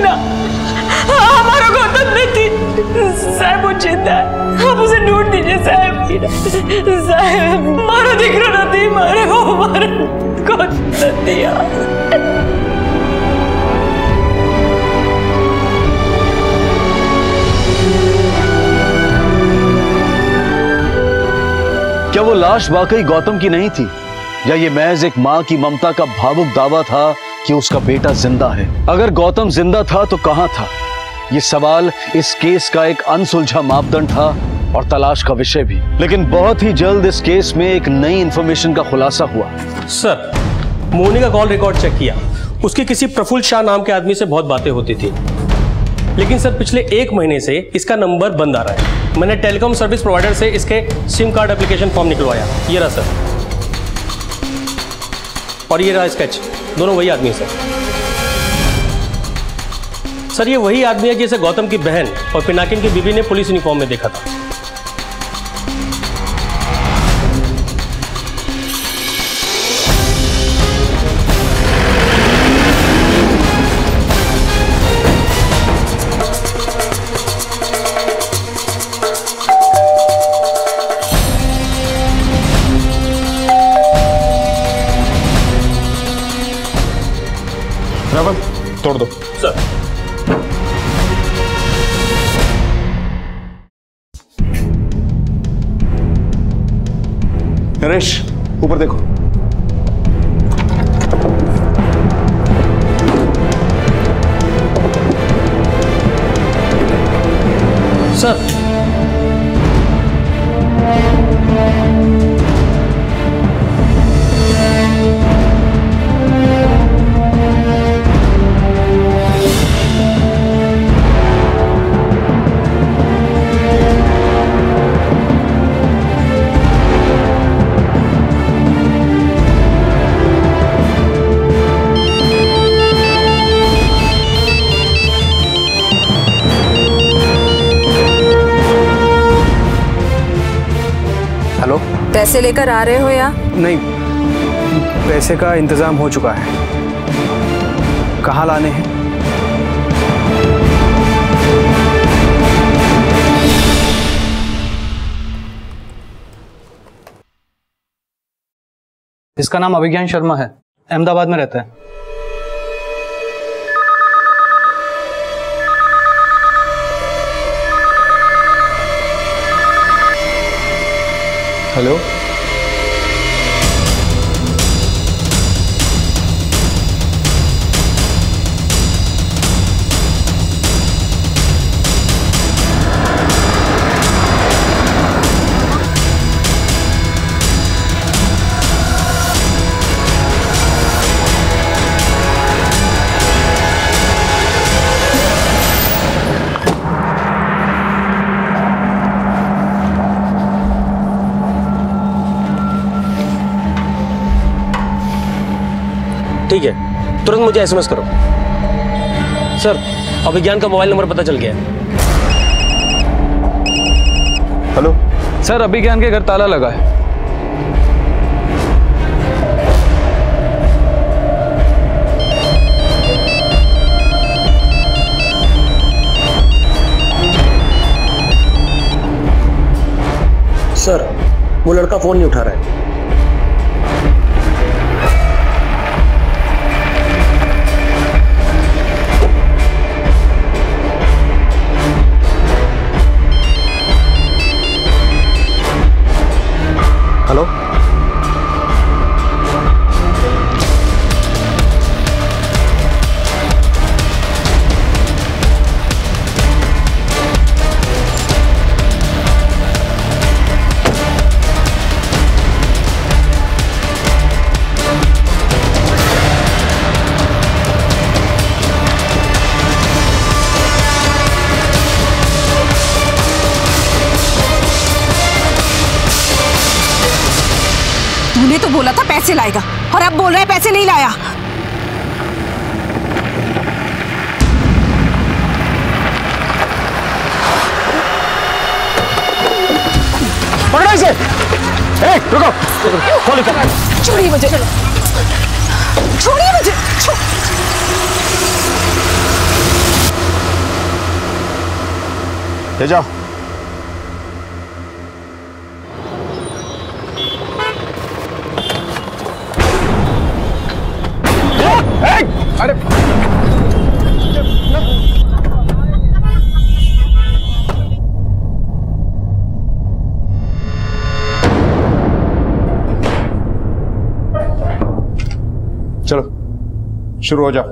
F: ना, हमारा गौतम नहीं थी साहब, वो जिंदा है। आप उसे ढूंढ दीजिए साहब। साहब मारा दिख रहा नहीं, मारे वो मारा गौतम दिया।
A: क्या वो लाश वाकई गौतम की नहीं थी, या ये महज एक मां की ममता का भावुक दावा था कि उसका बेटा जिंदा है? अगर गौतम जिंदा था तो कहां था? ये सवाल इस केस का एक अनसुलझा मापदंड था और तलाश का विषय भी। लेकिन बहुत ही जल्द इस केस में एक नई इंफॉर्मेशन का खुलासा हुआ।
C: सर, मोहिनी का कॉल रिकॉर्ड चेक किया उसकी किसी प्रफुल्ल शाह नाम के आदमी से बहुत बातें होती थी, लेकिन सर पिछले 1 महीने से इसका नंबर बंद आ रहा है। मैंने टेलीकॉम सर्विस प्रोवाइडर से इसके सिम कार्ड एप्लीकेशन फॉर्म निकलवाया, ये रहा सर, और ये रहा स्केच। दोनों वही आदमी है सर, ये वही आदमी है जिसे गौतम की बहन और पिनाकिन की बीबी ने पुलिस यूनिफॉर्म में देखा था।
G: तोड़ दो
C: सर।
G: नरेश, ऊपर देखो।
C: सर
R: पैसे लेकर आ रहे हो या
N: नहीं? पैसे का इंतजाम हो चुका है। कहाँ लाने हैं?
M: इसका नाम अभिज्ञान शर्मा है, अहमदाबाद में रहता है।
N: हेलो,
C: ठीक है, तुरंत मुझे एसएमएस करो। सर, अभिज्ञान का मोबाइल नंबर पता चल गया है।
N: हेलो
M: सर, अभिज्ञान के घर ताला लगा है।
C: सर, वो लड़का फोन नहीं उठा रहा है।
N: हेलो,
R: तूने तो बोला था पैसे लाएगा और अब बोल रहा है पैसे नहीं लाया।
G: पकड़ो इसे। रुको, कॉल कर।
R: छोड़िए मुझे, छोड़िए मुझे।
G: ले जाओ। अरे चलो शुरू हो जाओ।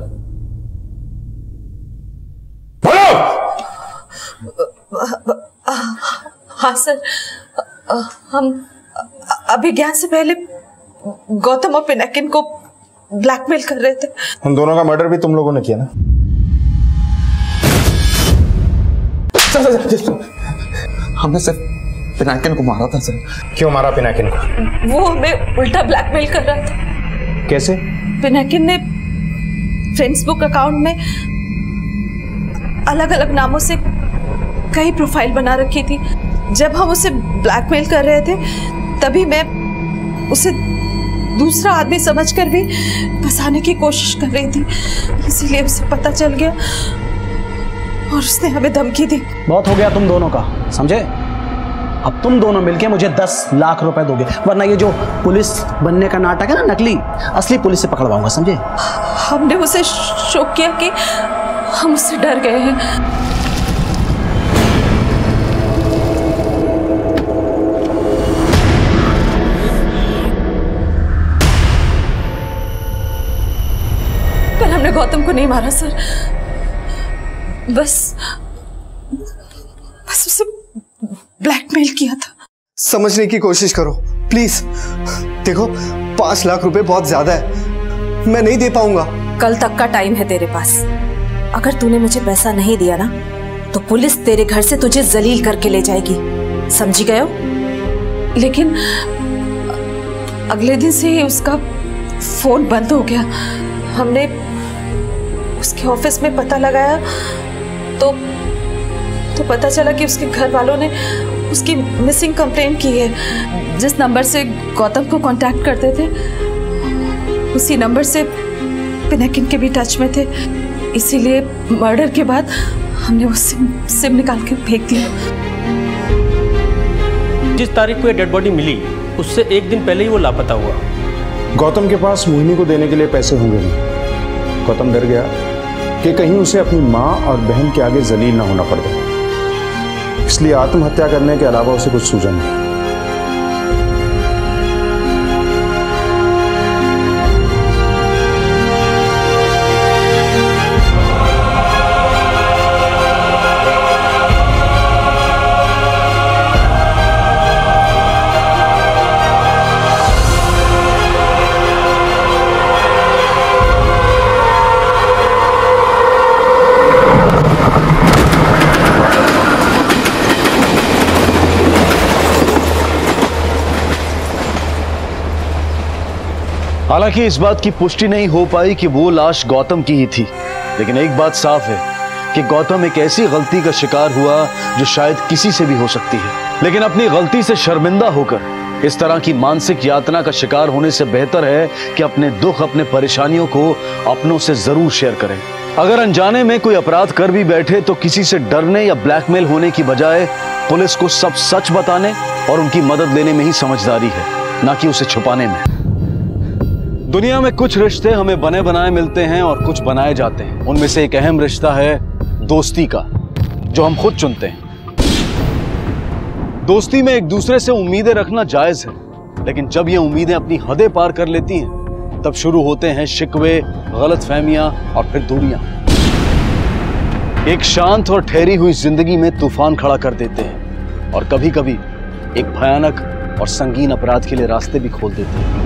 F: हाँ सर, हम अभिज्ञान से पहले गौतम और पिनाकिन को ब्लैकमेल कर रहे थे।
G: उन दोनों का मर्डर भी तुम लोगों ने किया ना?
M: हमने सिर्फ पिनाकिन को मारा था सर।
G: क्यों मारा पिनाकिन को?
F: वो हमें उल्टा ब्लैकमेल कर रहा था।
G: कैसे?
F: पिनाकिन ने फेसबुक अकाउंट में अलग अलग नामों से कई प्रोफाइल बना रखी थी। जब हम उसे ब्लैकमेल कर रहे थे तभी मैं उसे दूसरा आदमी समझकर भी फंसाने की कोशिश कर रही थी, इसीलिए उसे पता चल गया और उसने हमें धमकी दी।
P: बहुत हो गया तुम दोनों का, समझे? अब तुम दोनों मिलके मुझे 10 लाख रुपए दोगे, वरना ये जो पुलिस बनने का नाटक है ना, नकली, असली पुलिस से पकड़वाऊंगा, समझे?
F: हमने उसे शौक किया कि हम उससे डर गए हैं। पर हमने गौतम को नहीं मारा सर, बस उसे ब्लैकमेल किया था।
D: समझने की कोशिश करो प्लीज। देखो 5 लाख रुपए बहुत ज्यादा है, मैं नहीं दे पाऊंगा।
R: कल तक का टाइम है तेरे पास। अगर तूने मुझे पैसा नहीं दिया ना तो पुलिस तेरे घर से तुझे जलील करके ले जाएगी, समझी गए हो?
F: लेकिन अगले दिन से ही उसका फोन बंद हो गया। हमने उसके ऑफिस में पता लगाया तो पता चला कि उसके घर वालों ने उसकी मिसिंग कंप्लेंट की है। जिस नंबर से गौतम को कांटेक्ट करते थे उसी नंबर से पिनाकिन के भी टच में थे, इसीलिए मर्डर के बाद हमने वो सिम निकाल के फेंक दिया।
C: जिस तारीख को ये डेड बॉडी मिली उससे एक दिन पहले ही वो लापता हुआ।
G: गौतम के पास मोहिनी को देने के लिए पैसे होंगे नहीं। गौतम डर गया कि कहीं उसे अपनी माँ और बहन के आगे जलील ना होना पड़ जाए, इसलिए आत्महत्या करने के अलावा उसे कुछ सूझा नहीं।
A: हालांकि इस बात की पुष्टि नहीं हो पाई कि वो लाश गौतम की ही थी, लेकिन एक बात साफ है कि गौतम एक ऐसी गलती का शिकार हुआ जो शायद किसी से भी हो सकती है। लेकिन अपनी गलती से शर्मिंदा होकर इस तरह की मानसिक यातना का शिकार होने से बेहतर है कि अपने दुख, अपने परेशानियों को अपनों से जरूर शेयर करें। अगर अनजाने में कोई अपराध कर भी बैठे तो किसी से डरने या ब्लैकमेल होने की बजाय पुलिस को सब सच बताने और उनकी मदद लेने में ही समझदारी है, ना कि उसे छुपाने में। दुनिया में कुछ रिश्ते हमें बने बनाए मिलते हैं और कुछ बनाए जाते हैं। उनमें से एक अहम रिश्ता है दोस्ती का, जो हम खुद चुनते हैं। दोस्ती में एक दूसरे से उम्मीदें रखना जायज है, लेकिन जब ये उम्मीदें अपनी हदें पार कर लेती हैं तब शुरू होते हैं शिकवे, गलतफहमियां और फिर दूरियां। एक शांत और ठहरी हुई जिंदगी में तूफान खड़ा कर देते हैं और कभी कभी एक भयानक और संगीन अपराध के लिए रास्ते भी खोल देते हैं।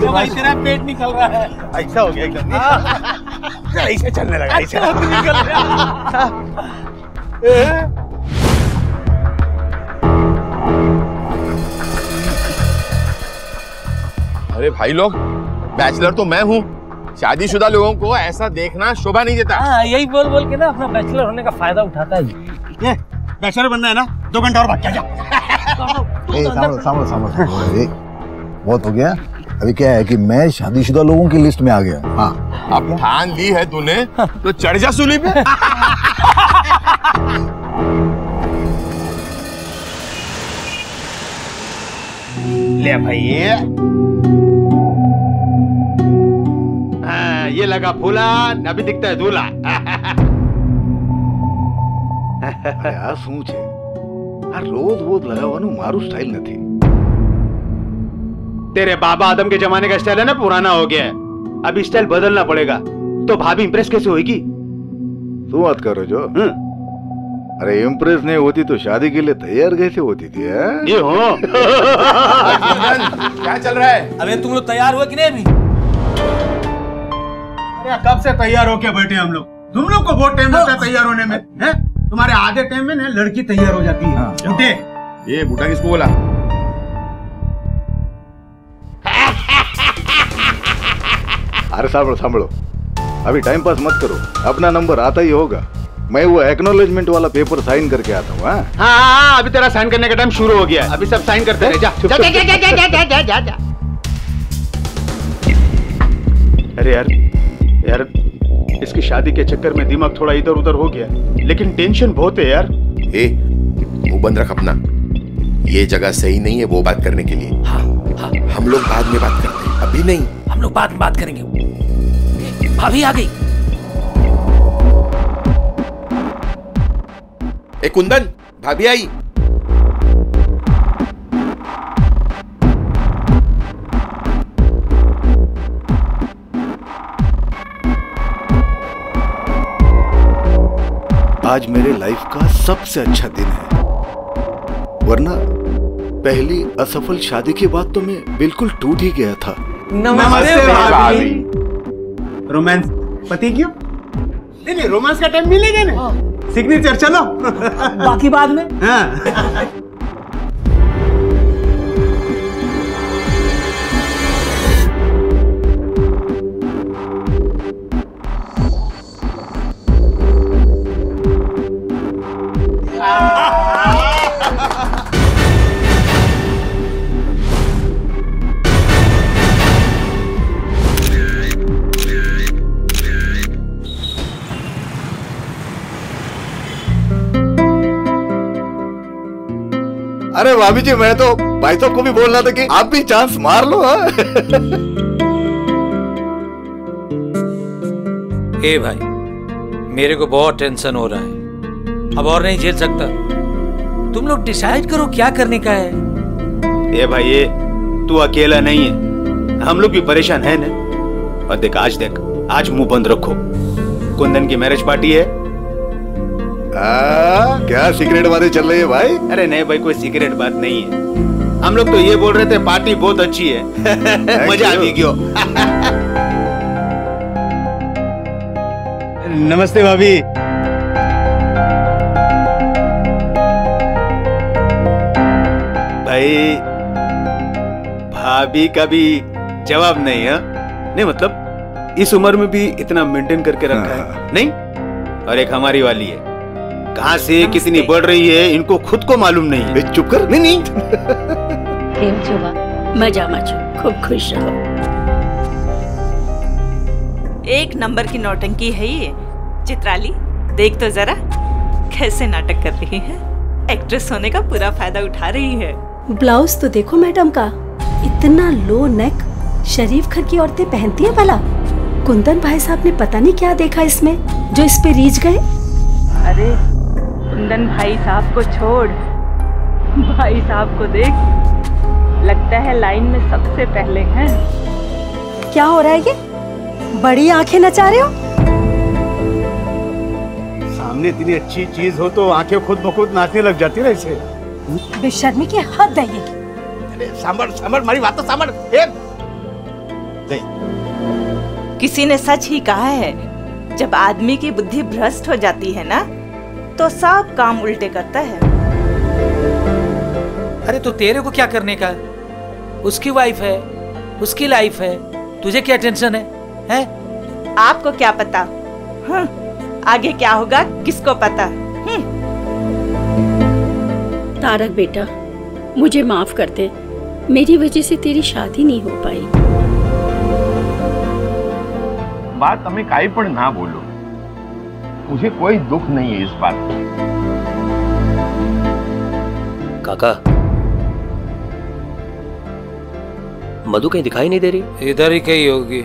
P: भाई तेरा पेट निकल रहा है।
B: ऐसा हो गया एकदम। ऐसे चलने लगा, ऐसे निकल रहा। अरे भाई लोग, बैचलर तो मैं हूँ, शादीशुदा लोगों को ऐसा देखना शोभा नहीं देता।
P: हाँ, यही बोल बोल के ना अपना बैचलर होने का फायदा उठाता है।
B: ये बैचलर बनना है ना, 2 घंटा और भाग जा।
S: सामने बहुत हो गया। अभी क्या है कि मैं शादीशुदा लोगों की लिस्ट में आ गया। हाँ,
B: अब ठान ली है तूने तो चढ़ जा सूली पे। ले भाई ये लगा फूला, अभी दिखता है दूल्हा।
S: यार શું છે આ રોજ રોજ લગાવવાનું મારું સ્ટાઇલ નથી।
B: तेरे बाबा आदम के जमाने का स्टाइल है ना, पुराना हो गया है। अब स्टाइल बदलना पड़ेगा।
G: तो भाभी इंप्रेस कैसे होगी?
S: तू बात करो जो। अरे इम्प्रेस नहीं होती तो शादी के लिए तैयार कैसे होती थी?
G: ये हो
B: क्या चल रहा है?
P: अबे तुम लोग तैयार हुए कि नहीं अभी?
G: अरे कब से तैयार होके बैठे हम लोग? तुम लोग को बहुत टाइम लगता है तैयार होने में, हैं? तुम्हारे आधे टाइम में ना लड़की तैयार हो जाती है। बूटे,
B: ये बूटा किसको बोला?
S: अरे सांभलो, अभी टाइम पास मत करो, अपना नंबर आता ही होगा। मैं वो एक्नॉलेजमेंट वाला पेपर साइन करके आता हूँ।
G: हाँ, अभी तेरा साइन करने का टाइम शुरू हो गया। अभी सब साइन करते रहे। जा जा जा जा जा जा जा जा। अरे यार इसकी शादी के चक्कर में दिमाग थोड़ा इधर उधर हो गया, लेकिन टेंशन बहुत है यार।
B: मुंह बंद रख अपना। ये जगह सही नहीं है वो बात करने के लिए।
P: हाँ,
B: हम लोग बाद में बात करते हैं, अभी नहीं।
P: हम लोग बाद में बात करेंगे। भाभी आ गई।
B: ए कुंदन, भाभी आई।
S: आज मेरे लाइफ का सबसे अच्छा दिन है, वरना पहली असफल शादी के बाद तो मैं बिल्कुल टूट ही गया था।
G: नमस्ते भाभी। रोमांस पति क्यों? नहीं, रोमांस का टाइम मिलेगा ना। सिग्नेचर चलो,
P: बाकी बाद में।
G: हाँ।
S: अरे भाभी जी, मैं तो भाई साहब को भी बोल रहा था कि आप भी चांस मार लो।
T: ए भाई, मेरे को बहुत टेंशन हो रहा है, अब और नहीं झेल सकता। तुम लोग डिसाइड करो क्या करने का है।
G: ए भाई, ये तू अकेला नहीं है, हम लोग भी परेशान है ना। और देख आज मुंह बंद रखो। कुंदन की मैरिज पार्टी है।
S: क्या सीक्रेट बातें चल रही है भाई?
G: अरे नहीं भाई, कोई सीक्रेट बात नहीं है। हम लोग तो ये बोल रहे थे पार्टी बहुत अच्छी है। मजा आ गया। नमस्ते भाभी। भाई भाभी का भी जवाब नहीं है। नहीं मतलब इस उम्र में भी इतना मेंटेन करके रखा है। नहीं, और एक हमारी वाली है, कहां से कितनी बढ़ रही है इनको खुद को मालूम नहीं है। चुप कर। नहीं
U: मजा खूब खुश रहो।
V: एक नंबर की नौटंकी है ये। चित्राली, देख तो जरा कैसे नाटक कर रही है। एक्ट्रेस होने का पूरा फायदा उठा रही है।
U: ब्लाउज तो देखो मैडम का, इतना लो नेक शरीफ घर की औरतें पहनती है भला। कुंदन भाई साहब ने पता नहीं क्या देखा इसमें जो इस पे रीझ गए।
V: अरे कुंदन भाई साहब को छोड़, भाई साहब को देख, लगता है लाइन में सबसे पहले हैं।
U: क्या हो रहा है ये? बड़ी आंखें नचा रहे हो?
G: सामने इतनी अच्छी चीज हो तो आंखें खुद ब खुद नाचने लग जाती है ऐसे।
U: बेशर्मी की हद है ये।
G: अरे सांभर मारी बात तो सांभर।
V: किसी ने सच ही कहा है, जब आदमी की बुद्धि भ्रष्ट हो जाती है ना तो सब काम उल्टे करता है।
T: अरे तो तेरे को क्या करने का? उसकी वाइफ है, उसकी लाइफ है, तुझे क्या टेंशन है?
V: आपको क्या पता? आगे क्या होगा किसको पता?
U: तारक बेटा, मुझे माफ कर दे, मेरी वजह से तेरी शादी नहीं हो पाई।
B: बात हमें काई पर ना बोलो, मुझे कोई दुख नहीं है इस बात पर।
C: काका, मधु कहीं दिखाई नहीं दे रही।
T: इधर ही कहीं होगी।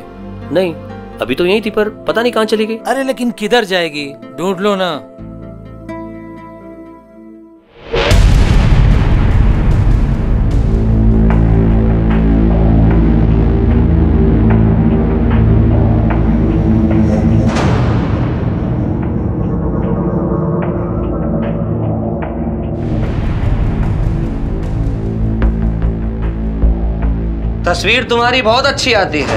C: नहीं, अभी तो यहीं थी, पर पता नहीं कहाँ चली गई।
T: अरे लेकिन किधर जाएगी? ढूंढ लो ना।
H: तस्वीर तुम्हारी बहुत अच्छी आती है।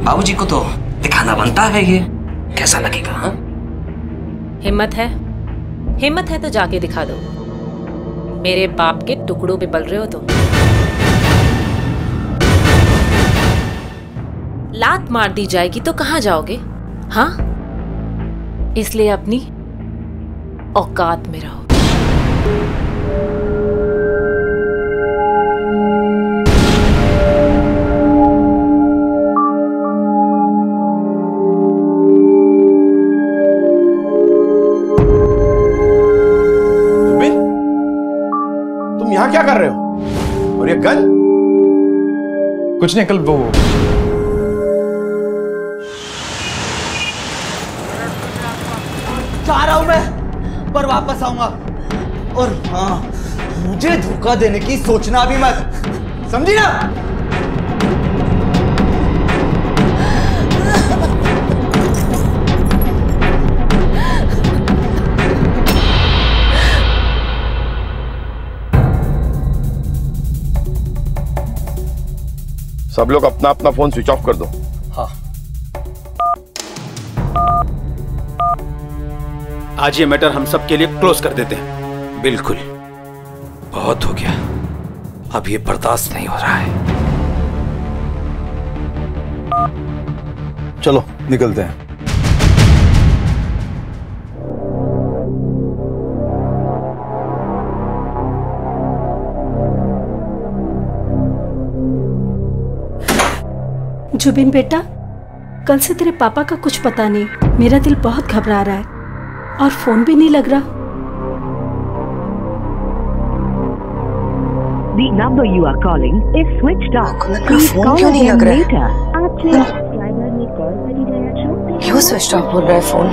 H: बाबूजी को तो दिखाना बनता है, ये कैसा लगेगा? हाँ?
R: हिम्मत है तो जाके दिखा दो। मेरे बाप के टुकड़ों पे पल रहे हो तुम। लात मार दी जाएगी तो कहां जाओगे? हाँ, इसलिए अपनी औकात में रहो।
G: यहाँ क्या कर रहे हो? और ये गन? कुछ नहीं, कल वो
L: जा रहा हूं मैं, पर वापस आऊंगा। और हाँ, मुझे धोखा देने की सोचना भी मत, समझी ना?
B: सब लोग अपना अपना फोन स्विच ऑफ कर दो।
L: हाँ।
G: आज ये मैटर हम सब के लिए क्लोज कर देते हैं।
T: बिल्कुल, बहुत हो गया, अब ये बर्दाश्त नहीं हो रहा है।
G: चलो निकलते हैं।
U: जुबिन बेटा, कल से तेरे पापा का कुछ पता नहीं। मेरा दिल बहुत घबरा रहा है और फोन भी नहीं लग रहा।
W: The number you are calling is switched off. Please
X: phone
W: call
X: क्यों नहीं लग
W: again
X: रहा
W: later. आपके सब्सक्राइबर ने कॉल કરી રહ્યા છો।
X: क्यों स्विच ऑफ बोल रहा है फोन?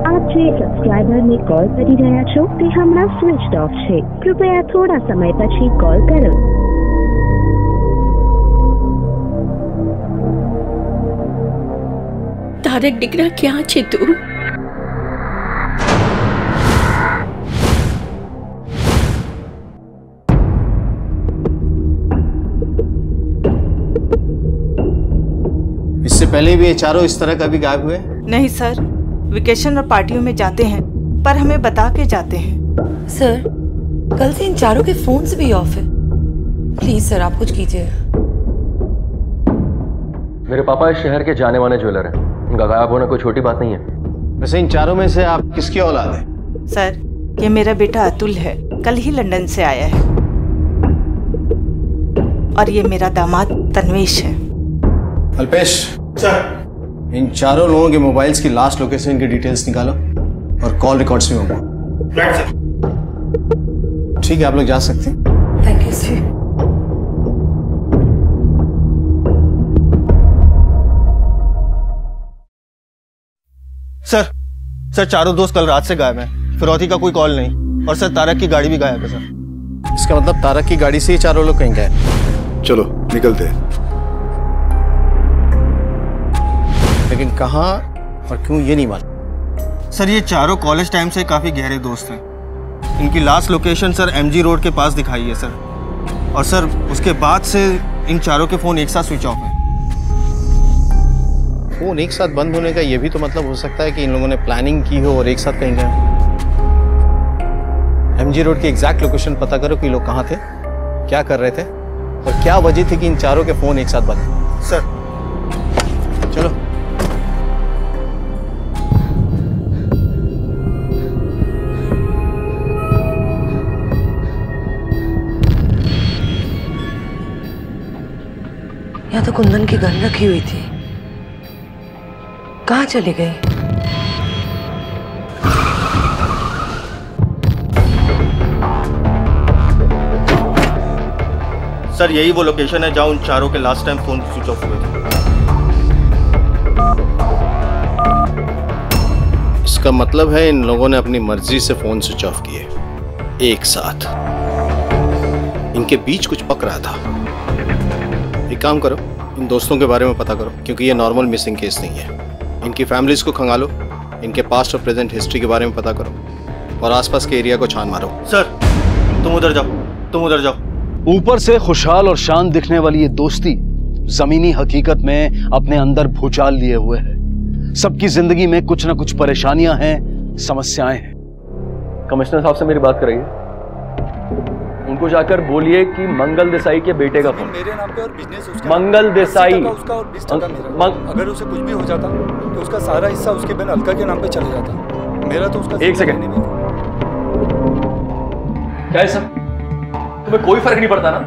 W: आप જે સબસ્ક્રાઇબર ને કોલ કરી રહ્યા છો તે હમણાં સ્વિચ્ડ ઓફ છે। કૃપયા થોડા સમય પછી કોલ કરો।
U: તારક દીકરા, ક્યાં છે તું?
D: इससे पहले भी ये चारों इस तरह कभी गायब हुए?
V: नहीं सर, वेकेशन और पार्टियों में जाते हैं, पर हमें बता के जाते हैं।
X: सर, कल से इन चारों के फोन्स भी ऑफ है। प्लीज सर, आप कुछ कीजिए।
Y: मेरे पापा इस शहर के जाने माने ज्वेलर हैं। उनका गायब होना कोई छोटी बात नहीं है।
D: वैसे इन चारों में से आप किसकी औलाद है?
V: सर, ये मेरा बेटा अतुल है, कल ही लंदन से आया है। और ये मेरा दामाद तन्वेश है।
D: अल्पेश सर, इन चारों लोगों के मोबाइल्स की लास्ट लोकेशन की डिटेल्स निकालो और कॉल रिकॉर्ड्स भी होंगे। ठीक है, आप लोग जा सकते हैं।
X: Thank you sir.
D: सर, चारों दोस्त कल रात से गायब हैं। फिरौती का कोई कॉल नहीं। और सर, तारक की गाड़ी भी गायब है सर। इसका मतलब तारक की गाड़ी से ही चारों लोग कहीं गए।
S: चलो निकलते हैं।
D: लेकिन कहाँ और क्यों ये नहीं मालूम। सर, ये चारों कॉलेज टाइम से काफी गहरे दोस्त हैं। इनकी last location sir MG road के पास दिखाई है सर। और सर, उसके बाद से इन चारों के फोन एक साथ स्विच ऑफ हैं। फोन एक साथ बंद होने का ये भी तो मतलब हो सकता है कि इन लोगों ने प्लानिंग की हो और एक साथ कहीं गए। MG रोड की एग्जैक्ट लोकेशन पता करो कि लोग कहाँ थे, क्या कर रहे थे और क्या वजह थी कि इन चारों के फोन एक साथ बंद। सर चलो।
X: यहाँ तो कुंदन की गन रखी हुई थी, कहाँ चली गई?
D: सर, यही वो लोकेशन है जहां उन चारों के last time phone switch off हुए थे। इसका मतलब है इन लोगों ने अपनी मर्जी से फोन स्विच ऑफ किए एक साथ। इनके बीच कुछ पक रहा था। एक काम करो, इन दोस्तों के बारे में पता करो, क्योंकि ये नॉर्मल मिसिंग केस नहीं है। इनकी फैमिलीज को खंगालो, इनके पास्ट और प्रेजेंट हिस्ट्री के बारे में पता करो और आसपास के एरिया को छान मारो। सर तुम उधर जाओ, तुम उधर जाओ।
A: ऊपर से खुशहाल और शांत दिखने वाली ये दोस्ती जमीनी हकीकत में अपने अंदर भूचाल लिए हुए है। सबकी जिंदगी में कुछ ना कुछ परेशानियां हैं, समस्याएं हैं।
Y: कमिश्नर साहब से मेरी बात कराइए, उनको जाकर बोलिए कि मंगल देसाई के बेटे का फोन।
E: मेरे नाम पे और बिजनेस उसका,
Y: मंगल देसाई
E: उसका और 20% मेरा। अगर उसे कुछ भी हो जाता तो उसका सारा हिस्सा उसके बहन अलका के नाम पे चले जाता। मेरा तो उसका
Y: एक सेकंड, क्या है सब? तुम्हें कोई फर्क नहीं पड़ता ना?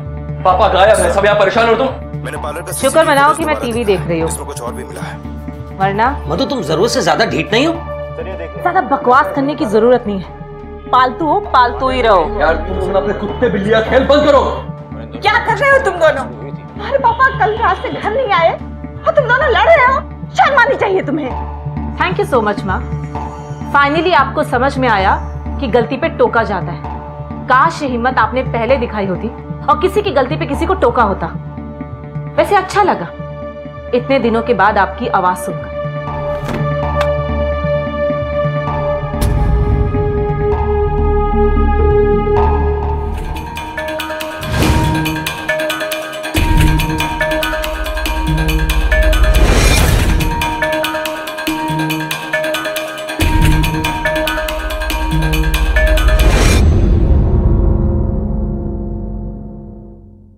Y: पापा गायब है, सब यहाँ परेशान हो तुम।
E: मैंने पार्लर का
I: शुक्र मनाओ कि मैं टीवी देख रही हूँ,
E: इसमें कुछ और भी मिला है।
I: वरना
H: मधु तुम जरूरत से ज्यादा ढीठ नहीं हो?
I: ज्यादा बकवास करने की जरूरत नहीं है। पालतू हो, पालतू ही रहो।
Y: यार तुम अपने कुत्ते बिल्लियां खेल बंद करो।
I: क्या कर रहे हो तुम दोनों? तुम्हारे पापा कल रात से घर नहीं आए और तुम दोनों लड़ रहे हो। शर्म आनी चाहिए तुम्हें। थैंक यू सो मच माँ, फाइनली आपको समझ में आया कि गलती पे टोका जाता है। काश ये हिम्मत आपने पहले दिखाई होती और किसी की गलती पे किसी को टोका होता। वैसे अच्छा लगा इतने दिनों के बाद आपकी आवाज सुनकर।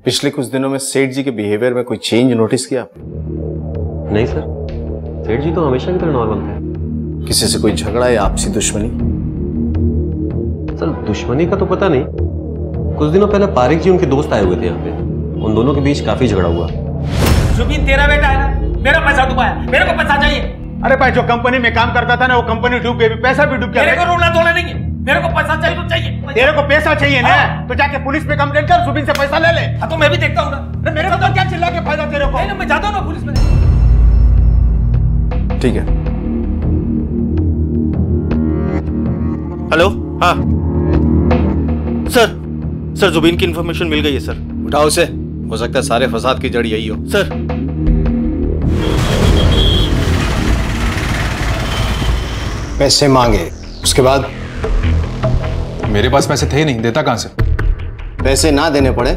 D: पिछले कुछ दिनों में सेठ जी के बिहेवियर में कोई चेंज नोटिस किया?
Y: नहीं सर, सेठ जी तो हमेशा की तरह नॉर्मल थे।
D: किसी से कोई झगड़ा या आपसी दुश्मनी?
Y: सर दुश्मनी का तो पता नहीं, कुछ दिनों पहले पारिक जी उनके दोस्त आए हुए थे यहाँ पे, उन दोनों के बीच काफी झगड़ा हुआ।
K: जुबिन तेरा बेटा है ना, मेरा पैसा डुबाया, मेरे को पैसा चाहिए।
G: अरे भाई जो कंपनी में काम करता था ना वो कंपनी डूब गई, पैसा भी डूब गया।
K: मेरे को रोना धोना नहीं है, मेरे को पैसा चाहिए तो चाहिए।
G: तेरे को पैसा चाहिए ना, तो जाके पुलिस पे कंप्लेंट कर, जुबिन से पैसा ले ले।
K: हाँ तो मैं भी देखता हूँ ना।
G: मेरे को तो क्या चिल्ला के फायदा तेरे को?
K: नहीं ना, मैं जाता हूँ ना पुलिस में।
D: ठीक है। हेलो, हाँ सर जुबिन की इंफॉर्मेशन मिल गई है सर। उठाओ उसे, हो सकता है सारे फसाद की जड़ यही हो। सर पैसे मांगे, उसके बाद?
E: मेरे पास पैसे थे नहीं, देता कहां से?
D: पैसे ना देने पड़े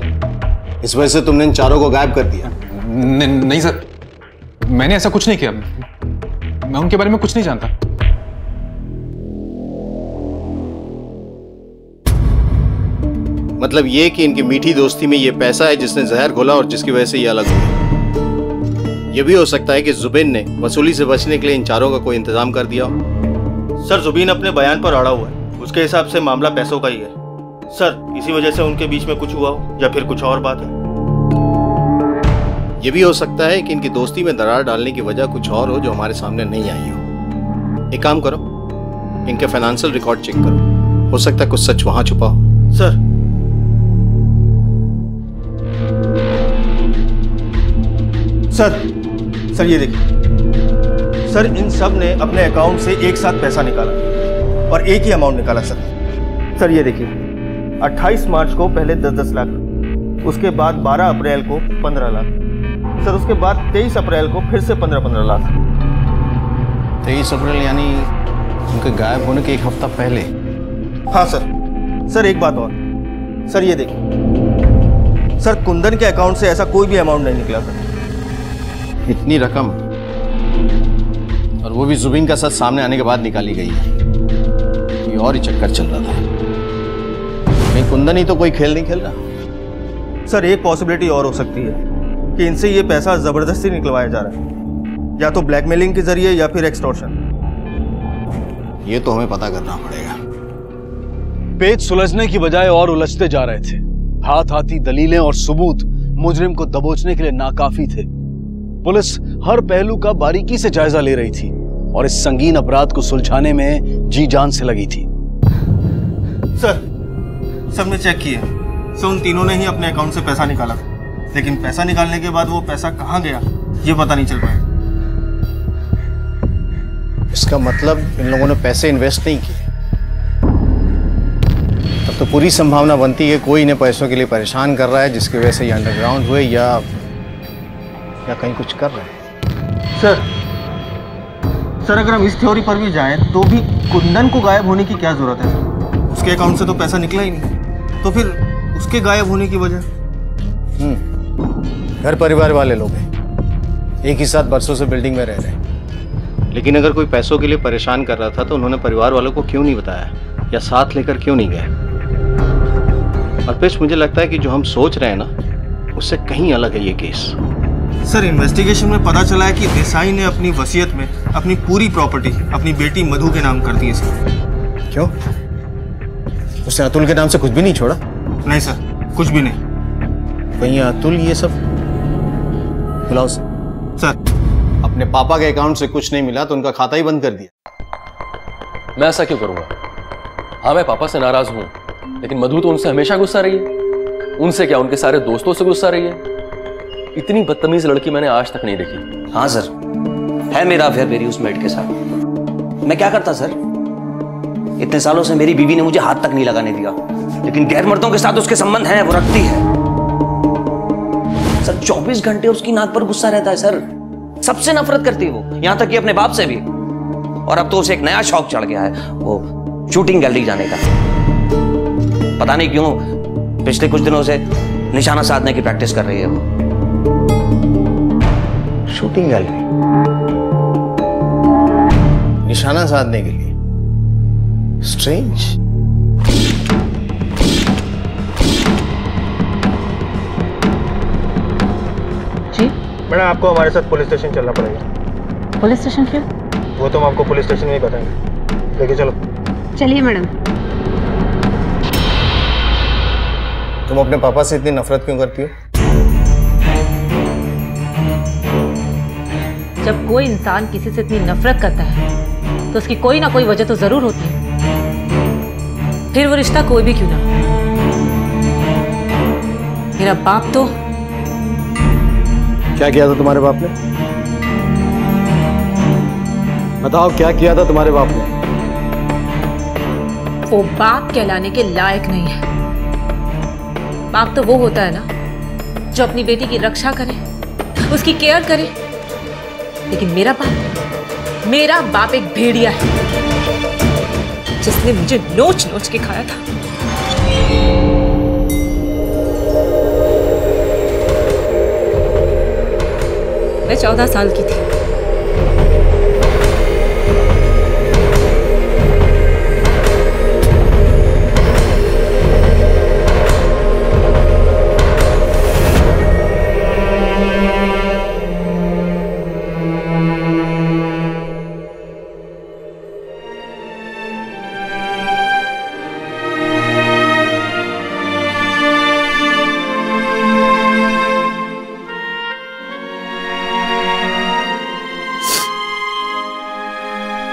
D: इस वजह से तुमने इन चारों को गायब कर दिया?
E: नहीं सर, मैंने ऐसा कुछ नहीं किया। मैं उनके बारे में कुछ नहीं जानता।
D: मतलब ये कि इनकी मीठी दोस्ती में ये पैसा है जिसने जहर घोला और जिसकी वजह से ये अलग हुए। ये भी हो सकता है कि जुबिन ने वसूली से बचने के लिए इन चारों का कोई इंतजाम कर दिया हो। सर जुबिन अपने बयान पर अड़ा हुआ है, उसके हिसाब से मामला पैसों का ही है। सर इसी वजह से उनके बीच में कुछ हुआ हो या फिर कुछ और बात है। ये भी हो सकता है कि इनकी दोस्ती में दरार डालने की वजह कुछ और हो जो हमारे सामने नहीं आई हो। एक काम करो, इनके फाइनेंशियल रिकॉर्ड चेक करो, हो सकता है कुछ सच वहां छुपा हो। सर ये देखिए सर, इन सब ने अपने अकाउंट से एक साथ पैसा निकाला और एक ही अमाउंट निकाला सर ये देखिए 28 मार्च को पहले 10-10 लाख, उसके बाद 12 अप्रैल को 15 लाख, सर उसके बाद 23 अप्रैल को फिर से 15-15 लाख। 23 अप्रैल यानी उनके गायब होने के एक हफ्ता पहले? हाँ सर एक बात और, सर ये देखिए सर, कुंदन के अकाउंट से ऐसा कोई भी अमाउंट नहीं निकला सर। इतनी रकम, और वो भी जुबिन का सच सामने आने के बाद निकाली गई है। ये और ही चक्कर चल रहा था, नहीं कुंदन ही तो कोई खेल नहीं खेल रहा। सर एक पॉसिबिलिटी और हो सकती है कि इनसे ये पैसा जबरदस्ती निकलवाया जा रहा है, या तो ब्लैकमेलिंग के जरिए या फिर एक्सटॉर्शन। ये तो हमें पता करना पड़ेगा।
A: पेच सुलझने की बजाय और उलझते जा रहे थे। हाथ हाथी दलीलें और सबूत मुजरिम को दबोचने के लिए नाकाफी थे। पुलिस हर पहलू का बारीकी से जायजा ले रही थी और इस संगीन अपराध को सुलझाने में जी जान से लगी थी।
D: सर सबने चेक किया, सर उन तीनों ने ही अपने अकाउंट से पैसा निकाला, लेकिन पैसा निकालने के बाद वो पैसा कहाँ गया ये पता नहीं चल पाया। इसका मतलब इन लोगों ने पैसे इन्वेस्ट नहीं किए। तब तो पूरी संभावना बनती है कोई इन्हें पैसों के लिए परेशान कर रहा है, जिसकी वजह से ये अंडरग्राउंड हुए या कहीं कुछ कर रहे हैं। सर अगर हम इस थ्योरी पर भी जाएं तो भी कुंदन को गायब होने की क्या जरूरत है सर? उसके अकाउंट से तो पैसा निकला ही नहीं, तो फिर उसके गायब होने की वजह? घर परिवार वाले लोग हैं, एक ही साथ बरसों से बिल्डिंग में रह रहे हैं। लेकिन अगर कोई पैसों के लिए परेशान कर रहा था तो उन्होंने परिवार वालों को क्यों नहीं बताया या साथ लेकर क्यों नहीं गए? अल्पेश, मुझे लगता है कि जो हम सोच रहे हैं ना उससे कहीं अलग है ये केस। सर इन्वेस्टिगेशन में पता चला है कि देसाई ने अपनी वसीयत में अपनी पूरी प्रॉपर्टी अपनी बेटी मधु के नाम कर दी है सर।
J: क्यों? उसने अतुल के नाम से कुछ भी नहीं छोड़ा?
D: नहीं सर, कुछ भी नहीं।
J: कहीं अतुल ये सब बुलाओ
D: सर।
J: अपने पापा के अकाउंट से कुछ नहीं मिला तो उनका खाता ही बंद कर दिया।
M: मैं ऐसा क्यों करूंगा? हाँ मैं पापा से नाराज हूं, लेकिन मधु तो उनसे हमेशा गुस्सा रही है। उनसे क्या, उनके सारे दोस्तों से गुस्सा रही है। इतनी बदतमीज लड़की मैंने आज तक नहीं देखी।
H: हाँ सर, है मेरा अफेयर मेरी उस मेड के साथ। मैं क्या करता सर? इतने सालों से मेरी बीवी ने मुझे हाथ तक नहीं लगाने दिया, लेकिन गैर मर्दों के साथ उसके संबंध हैं, वो रखती है। सर 24 घंटे उसकी नाक पर गुस्सा रहता है सर। सबसे नफरत करती है वो, यहां तक कि अपने बाप से भी। और अब तो उसे एक नया शौक चढ़ गया है, वो शूटिंग गैलरी जाने का। पता नहीं क्यों पिछले कुछ दिनों से निशाना साधने की प्रैक्टिस कर रही है वो।
J: शूटिंग गैलरी निशाना साधने के लिए? स्ट्रेंज।
I: जी
D: मैडम, आपको हमारे साथ पुलिस स्टेशन चलना पड़ेगा।
I: पुलिस स्टेशन क्यों?
D: वो तो हम आपको पुलिस स्टेशन में ही बताएंगे। लेके चलो।
I: चलिए मैडम।
J: तुम अपने पापा से इतनी नफरत क्यों करती हो?
I: जब कोई इंसान किसी से इतनी नफरत करता है तो उसकी कोई ना कोई वजह तो जरूर होती है, फिर वो रिश्ता कोई भी क्यों ना। मेरा बाप तो।
J: क्या किया था तुम्हारे बाप ने? बताओ क्या किया था तुम्हारे बाप ने?
I: वो बाप कहलाने के लायक नहीं है। बाप तो वो होता है ना जो अपनी बेटी की रक्षा करे, उसकी केयर करे। लेकिन मेरा बाप एक भेड़िया है जिसने मुझे नोच नोच के खाया था। मैं 14 साल की थी।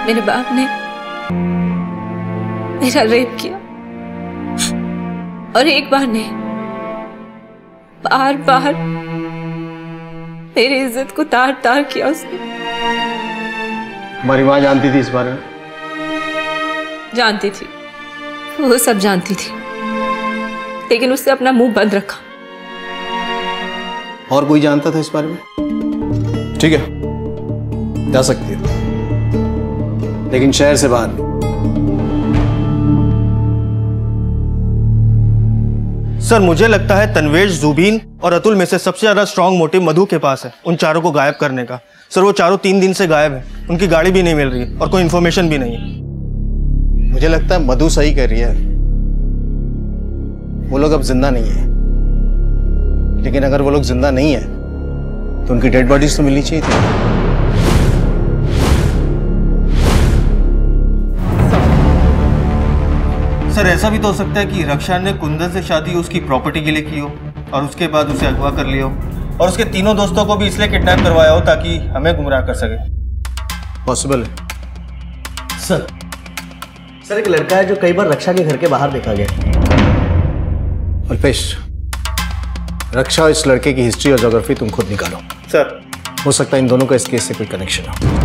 I: मेरे बाप ने मेरा रेप किया और एक बार नहीं, बार बार मेरी इज्जत को तार तार किया उसने।
J: हमारी माँ जानती थी इस बारे में?
I: जानती थी, वो सब जानती थी, लेकिन उससे अपना मुंह बंद रखा।
J: और कोई जानता था इस बारे में? ठीक है, जा सकती हो, लेकिन शहर से बाहर नहीं।
D: सर मुझे लगता है तन्वेश, जुबीन और अतुल में से सबसे ज्यादा स्ट्रांग मोटिव मधु के पास है उन चारों को गायब करने का। सर वो चारों 3 दिन से गायब है, उनकी गाड़ी भी नहीं मिल रही है और कोई इन्फॉर्मेशन भी नहीं है।
J: मुझे लगता है मधु सही कह रही है, वो लोग अब जिंदा नहीं है। लेकिन अगर वो लोग जिंदा नहीं है तो उनकी डेड बॉडीज तो मिलनी चाहिए थी।
D: सर ऐसा भी तो हो सकता है कि रक्षा ने कुंदन से शादी उसकी प्रॉपर्टी के लिए की हो और उसके बाद उसे अगवा कर लिया हो और उसके तीनों दोस्तों को भी इसलिए किडनैप करवाया हो ताकि हमें गुमराह कर सके।
J: पॉसिबल है।
P: सर एक लड़का है जो कई बार रक्षा के घर के बाहर देखा गया।
J: अल्पेश, रक्षा और इस लड़के की हिस्ट्री और ज्योग्राफी तुम खुद निकालो।
D: सर
J: हो सकता है इन दोनों का इस केस से कोई कनेक्शन हो।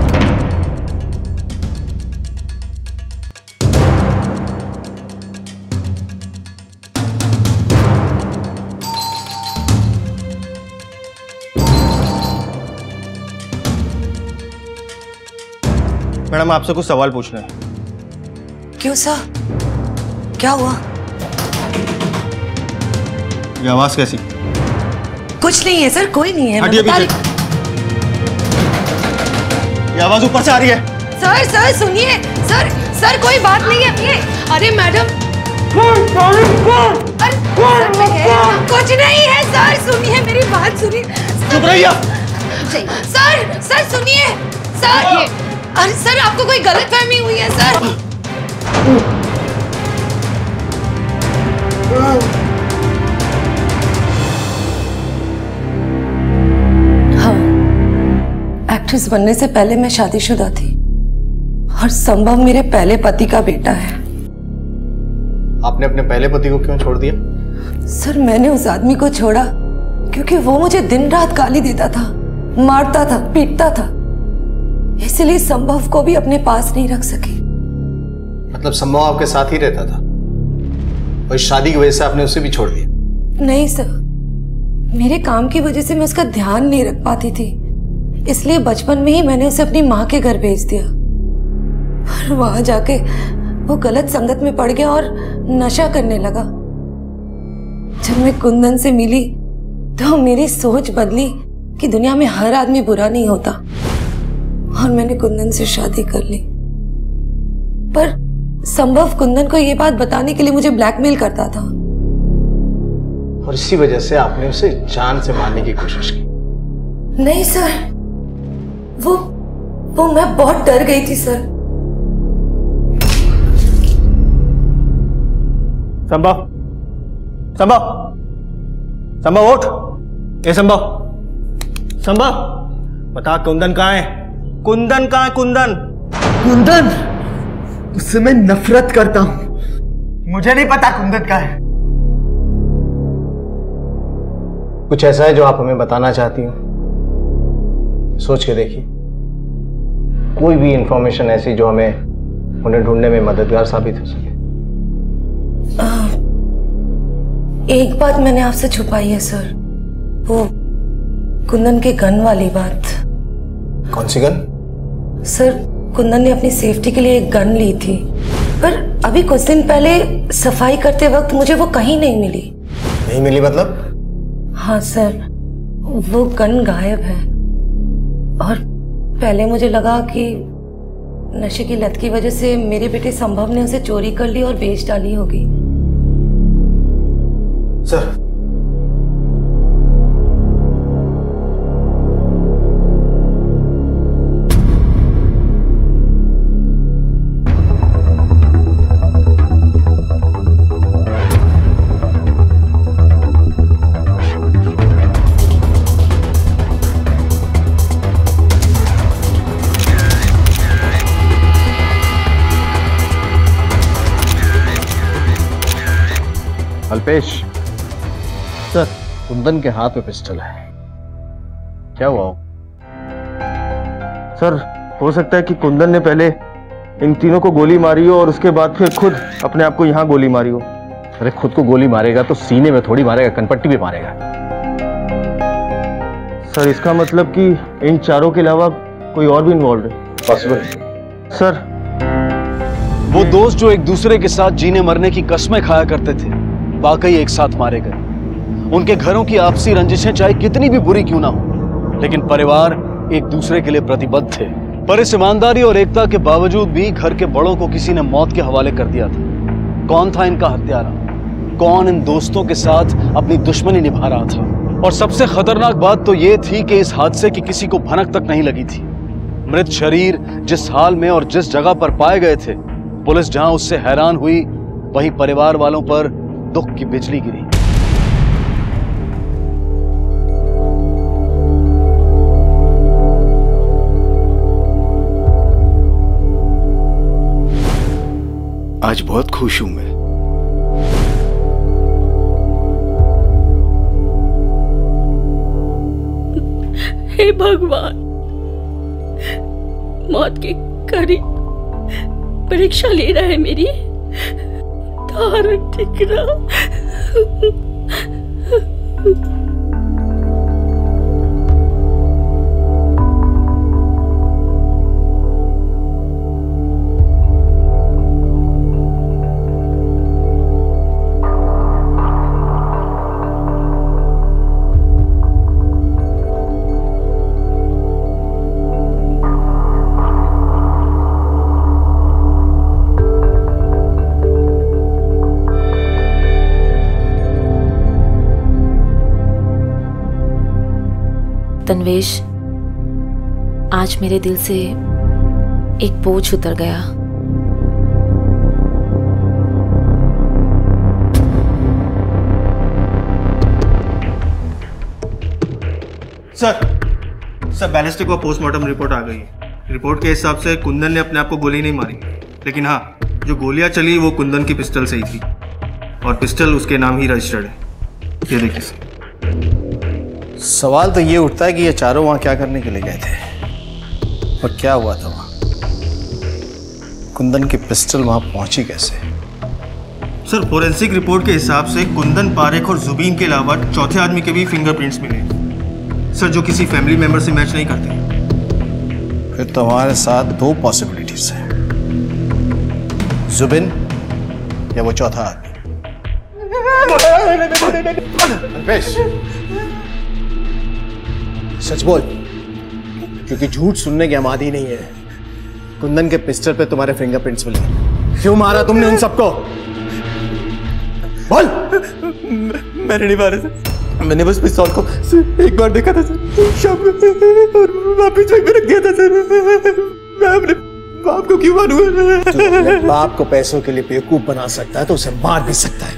D: मैडम आपसे कुछ सवाल पूछना है।
X: क्यों सर, क्या हुआ?
D: ये आवाज कैसी?
X: कुछ नहीं है सर, कोई नहीं है।
D: हटिए पीछे। ये आवाज ऊपर से आ रही है।
X: सर सर सुनिए, सर सर कोई बात नहीं है। ये अरे मैडम, कुछ नहीं है सर, सुनिए मेरी बात सुनिए।
D: चुप रहिए।
X: सर सर सुनिए सर, ये अरे सर आपको कोई गलतफहमी हुई है सर। हाँ, एक्ट्रेस बनने से पहले मैं शादीशुदा थी और संभव मेरे पहले पति का बेटा है।
J: आपने अपने पहले पति को क्यों छोड़ दिया?
X: सर मैंने उस आदमी को छोड़ा क्योंकि वो मुझे दिन रात गाली देता था, मारता था, पीटता था, इसलिए संभव को भी अपने पास नहीं रख सकी।
J: मतलब संभव आपके साथ ही रहता था और इस शादी की वजह से आपने उसे भी छोड़ दिया?
X: नहीं सर, मेरे काम की वजह से मैं उसका ध्यान नहीं रख पाती थी, इसलिए बचपन में ही मैंने उसे अपनी माँ के घर भेज दिया और वहां जाके वो गलत संगत में पड़ गया और नशा करने लगा। जब मैं कुंदन से मिली तो मेरी सोच बदली कि दुनिया में हर आदमी बुरा नहीं होता और मैंने कुंदन से शादी कर ली। पर संभव कुंदन को ये बात बताने के लिए मुझे ब्लैकमेल करता था
J: और इसी वजह से आपने उसे जान से मारने की कोशिश की?
X: नहीं सर, वो मैं बहुत डर गई थी सर।
D: संभव, संभव, संभव उठ। ए संभव, संभव बता कुंदन कहाँ है? कुंदन कहाँ है? कुंदन,
L: कुंदन, उससे मैं नफरत करता हूं। मुझे नहीं पता कुंदन कहाँ है।
J: कुछ ऐसा है जो आप हमें बताना चाहती हो? सोच के देखिए, कोई भी इंफॉर्मेशन ऐसी जो हमें उन्हें ढूंढने में मददगार साबित हो सके।
X: एक बात मैंने आपसे छुपाई है सर, वो कुंदन के गन वाली बात।
J: कौन सी गन?
X: सर कुंदन ने अपनी सेफ्टी के लिए एक गन ली थी, पर अभी कुछ दिन पहले सफाई करते वक्त मुझे वो कहीं नहीं मिली।
J: नहीं मिली मतलब?
X: हाँ सर, वो गन गायब है और पहले मुझे लगा कि नशे की लत की वजह से मेरे बेटे संभव ने उसे चोरी कर ली और बेच डाली होगी।
J: सर,
A: अल्पेश,
D: सर
A: कुंदन के हाथ में पिस्टल है, क्या हुआ?
D: सर हो सकता है कि कुंदन ने पहले इन तीनों को गोली मारी हो और उसके बाद फिर खुद अपने आप को यहाँ गोली मारी हो।
A: अरे खुद को गोली मारेगा तो सीने में थोड़ी मारेगा, कनपट्टी भी मारेगा।
D: सर इसका मतलब कि इन चारों के अलावा कोई और भी इन्वॉल्व है?
A: पॉसिबल।
D: सर
A: वो दोस्त जो एक दूसरे के साथ जीने मरने की कस्में खाया करते थे, वाकई एक साथ मारे गए। उनके घरों की आपसी रंजिशें चाहे कितनी भी बुरी क्यों ना हो, लेकिन परिवार एक दूसरे के लिए प्रतिबद्ध थे। पर इस ईमानदारी और एकता के बावजूद भी घर के बड़ों को किसी ने मौत के हवाले कर दिया था। कौन था इनका हत्यारा? कौन इन दोस्तों के साथ अपनी दुश्मनी निभा रहा था? और सबसे खतरनाक बात तो यह थी कि इस हादसे की किसी को भनक तक नहीं लगी थी। मृत शरीर जिस हाल में और जिस जगह पर पाए गए थे, पुलिस जहां उससे हैरान हुई, वहीं परिवार वालों पर दुख की बिजली गिरी।
S: आज बहुत खुश हूं मैं।
U: हे भगवान, मौत के करीब परीक्षा ले रहा है मेरी, धारण ठीक रहा।
R: अन्वेष, आज मेरे दिल से एक बोझ उतर गया।
D: सर बैलिस्टिक और पोस्टमार्टम रिपोर्ट आ गई है। रिपोर्ट के हिसाब से कुंदन ने अपने आप को गोली नहीं मारी, लेकिन हाँ, जो गोलियां चली वो कुंदन की पिस्टल से ही थी और पिस्टल उसके नाम ही रजिस्टर्ड है। ये देखिए सर।
J: सवाल तो ये उठता है कि ये चारों वहां क्या करने के लिए गए थे और क्या हुआ था वहां? कुंदन की पिस्टल वहां पहुंची कैसे?
D: सर, फोरेंसिक रिपोर्ट के हिसाब से कुंदन, पारेख और जुबीन के अलावा चौथे आदमी के भी फिंगरप्रिंट्स मिले सर, जो किसी फैमिली मेंबर से मैच नहीं करते।
J: फिर तो हमारे साथ दो पॉसिबिलिटीज हैं, जुबिन या वो चौथा आदमी। सच बोल, क्योंकि झूठ सुनने की हम आदी नहीं है। कुंदन के पिस्टल पे तुम्हारे फिंगरप्रिंट्स मिले, क्यों मारा तुमने उन सबको? बोल।
E: मैंने नहीं मारा सर, मैंने बस पिस्तौल को एक बार देखा था सर, शाम में, और वापस बैग में रख दिया था सर। मैं अपने बाप को क्यों मारूंगा?
J: तो बाप को पैसों के लिए बेवकूफ बना सकता है तो उसे मार भी सकता है।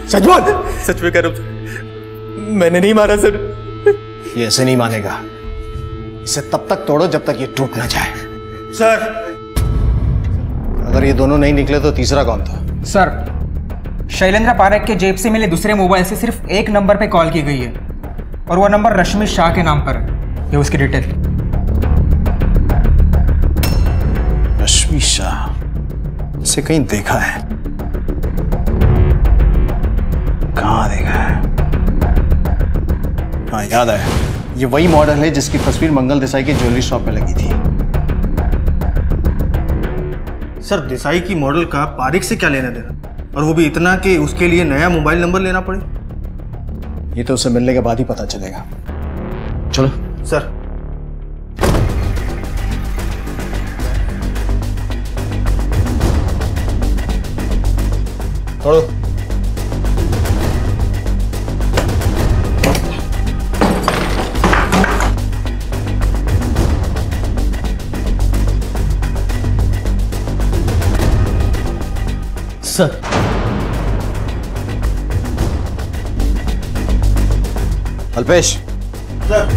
J: सच बोल।
E: सच में कह रहा हूं, मैंने नहीं मारा सर।
J: ये ऐसे नहीं मानेगा, इसे तब तक तोड़ो जब तक ये टूट ना जाए।
D: सर,
J: अगर ये दोनों नहीं निकले तो तीसरा कौन था?
C: सर, शैलेंद्र पारेख के जेब से मिले दूसरे मोबाइल से सिर्फ एक नंबर पे कॉल की गई है और वो नंबर रश्मि शाह के नाम पर है। ये उसकी डिटेल।
J: रश्मि शाह, इसे कहीं देखा है? कहाँ देखा है? हाँ, याद आया, ये वही मॉडल है जिसकी तस्वीर मंगल देसाई की ज्वेलरी शॉप में लगी थी।
D: सर, देसाई की मॉडल का पारेख से क्या लेना देना, और वो भी इतना कि उसके लिए नया मोबाइल नंबर लेना पड़े?
J: ये तो उसे मिलने के बाद ही पता चलेगा। चलो
D: सर।
J: तोड़ो।
P: Sir,
J: Alpesh,
D: sir.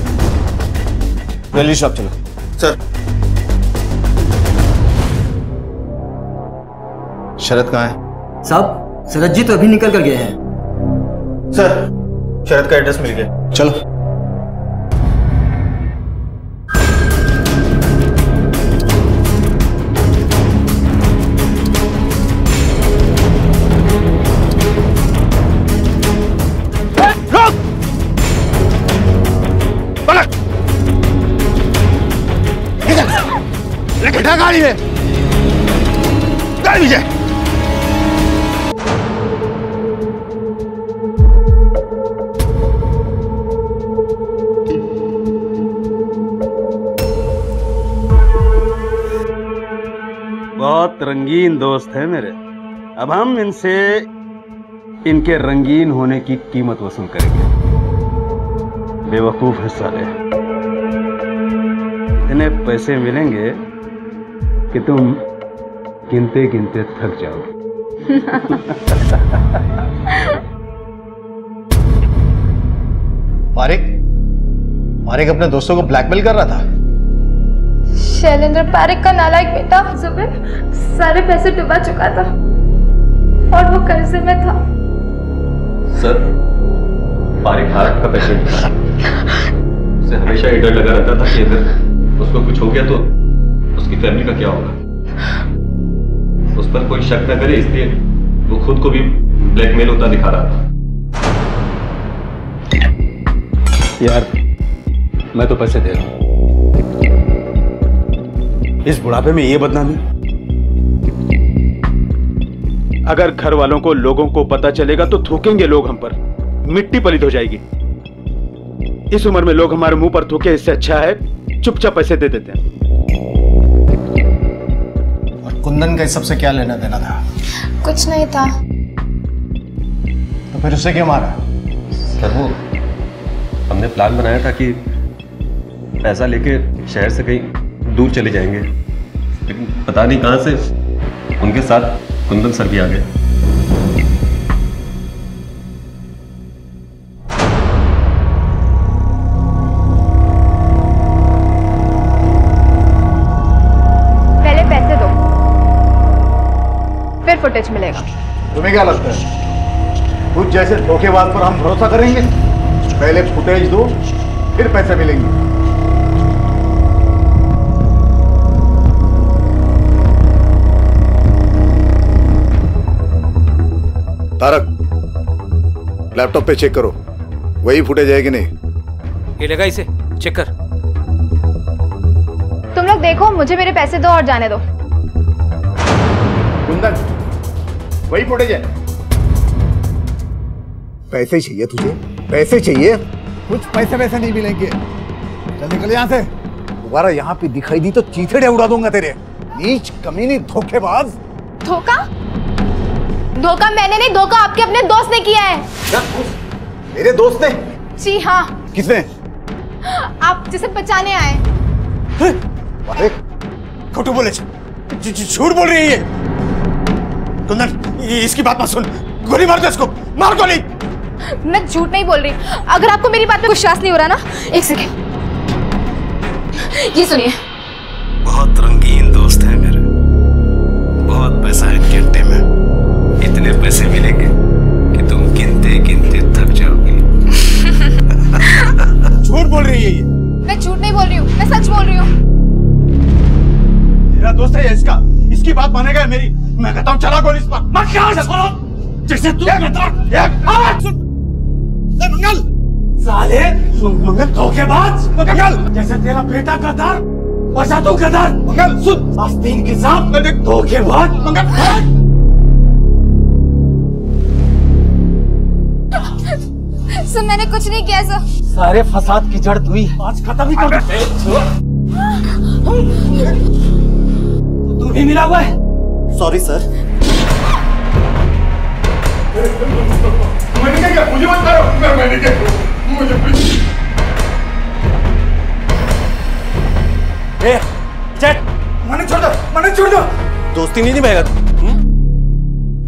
J: Jewellery shop चलो।
D: सर।
J: शरद कहाँ है?
D: साहब, शरद जी तो अभी निकल कर गए हैं। सर, शरद का एड्रेस मिल गया।
J: चलो।
B: गाड़ी में गाड़ी पीछे।
G: बहुत रंगीन दोस्त है मेरे। अब हम इनसे इनके रंगीन होने की कीमत वसूल करेंगे। बेवकूफ है साले, इतने पैसे मिलेंगे कि तुम गिनते गिनते थक जाओगे।
J: पारेख अपने दोस्तों को ब्लैकमेल कर रहा था।
F: शैलेंद्र पारेख का नालायक बेटा जुबिन सारे पैसे डुबा चुका था और वो कर्जे में था।
Y: सर, पारेख हार्ट का पेशेंट था। उसे हमेशा ये डर लगा रहता था कि अगर उसको कुछ हो गया तो उसकी फैमिली का क्या होगा। उस पर कोई शक न करे, इसलिए वो खुद को भी ब्लैकमेल होता दिखा रहा था।
G: यार, मैं तो पैसे दे रहा हूं। इस बुढ़ापे में ये बदनामी, अगर घर वालों को, लोगों को पता चलेगा तो थूकेंगे लोग हम पर, मिट्टी पलीद हो जाएगी। इस उम्र में लोग हमारे मुंह पर थूके, इससे अच्छा है चुपचाप पैसे दे देते हैं।
J: और कुंदन का इस सबसे क्या लेना देना था?
F: कुछ नहीं था।
J: तो फिर उसे क्यों मारा?
Y: सर, वो हमने प्लान बनाया था कि पैसा लेके शहर से कहीं दूर चले जाएंगे, लेकिन पता नहीं कहां से उनके साथ कुंदन सर भी आ गए।
F: पहले पैसे दो, फिर फुटेज मिलेगा।
S: तुम्हें क्या लगता है कुछ जैसे धोखेबाज पर हम भरोसा करेंगे? पहले फुटेज दो, फिर पैसे मिलेंगे। तारक, लैपटॉप पे चेक करो, वही फुटेज है कि नहीं।
K: ये लगा इसे, चेक कर।
F: तुम लोग देखो, मुझे मेरे पैसे दो और जाने दो।
S: कुंदन, वही फुटेज है। पैसे चाहिए तुझे? पैसे चाहिए? कुछ पैसे वैसे नहीं मिलेंगे। चल निकल यहाँ से। दोबारा यहाँ पे दिखाई दी तो चीथड़े उड़ा दूंगा तेरे। नीच, कमीनी, धोखेबाज।
F: धोखा? धोखा मैंने नहीं, धोखा आपके अपने दोस्त ने किया है।
S: क्या? मेरे दोस्त ने?
F: जी हाँ।
S: किसने?
F: आप जिसे बचाने आए।
S: अरे खोटू बोले, झूठ बोल रही है। कुंदन, इसकी बात मत सुन। गोली मार दो इसको, मार गोली।
F: मैं झूठ नहीं बोल रही। अगर आपको मेरी बात पे विश्वास नहीं हो रहा ना, एक सेकेंड, ये सुनिए।
J: बहुत रंगीन दोस्त है मेरे, बहुत पैसा है गिनते में। इतने पैसे मिलेंगे कि तुम गिनते गिनते थक जाओगे।
S: झूठ बोल रही है ये।
F: मैं झूठ नहीं बोल रही हूँ, मैं सच बोल रही हूँ।
S: मेरा दोस्त है इसका, इसकी बात मानेगा मेरी। मैं कहता हूँ चला गोली इस पर। मत क्या से बोलो, जैसे तू कहता है। मंगल, साले मंगल धोखेबाज। मंगल, जैसे तेरा बेटा गद्दार, वैसा तू गद्दार। मंगल सुन, आस्तीन के साथ धोखेबाज। मंगल
F: सर, मैंने कुछ नहीं किया सर।
K: सारे फसाद की जड़ तू ही है। आज खत्म ही कर दे। तू भी मिला हुआ है।
L: Sorry sir.
S: मैंने क्या किया? मुझे मत मारो। मैंने क्या किया? मुझे
L: चेक।
S: मैंने छोड़ दो, मैंने छोड़ दो।
L: दोस्ती नहीं निभाएगा तू?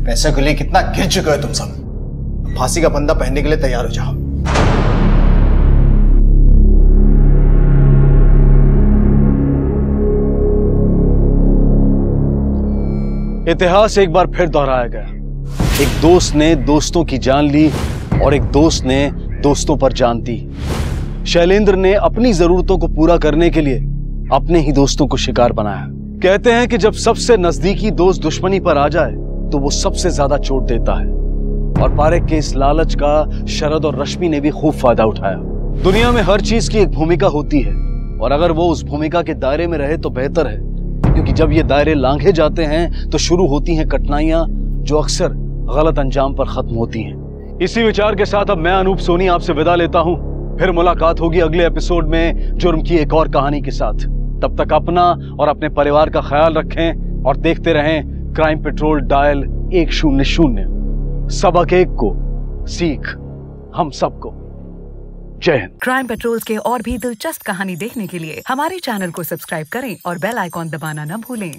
L: पैसे के लिए कितना गिर चुके हो तुम सब। फांसी का फंदा पहनने के लिए तैयार हो जाओ।
A: इतिहास एक बार फिर दोहराया गया। एक दोस्त ने दोस्तों की जान ली और एक दोस्त ने दोस्तों पर जान दी। शैलेंद्र ने अपनी जरूरतों को पूरा करने के लिए अपने ही दोस्तों को शिकार बनाया। कहते हैं कि जब सबसे नजदीकी दोस्त दुश्मनी पर आ जाए तो वो सबसे ज्यादा चोट देता है, और पारेख के इस लालच का शरद और रश्मि ने भी खूब फायदा उठाया। दुनिया में हर चीज की एक भूमिका होती है, और अगर वो उस भूमिका के दायरे में रहे तो बेहतर है, क्योंकि जब ये दायरे लांघे जाते हैं तो शुरू होती हैं कठिनाइयां जो अक्सर गलत अंजाम पर खत्म होती हैं। इसी विचार के साथ अब मैं अनूप सोनी आपसे विदा लेता हूं। फिर मुलाकात होगी अगले एपिसोड में जुर्म की एक और कहानी के साथ। तब तक अपना और अपने परिवार का ख्याल रखें और देखते रहें क्राइम पेट्रोल डायल 100। सबक एक को, सीख हम सबको। जय हिंद।
N: क्राइम पेट्रोल के और भी दिलचस्प कहानी देखने के लिए हमारे चैनल को सब्सक्राइब करें और बेल आइकॉन दबाना न भूलें।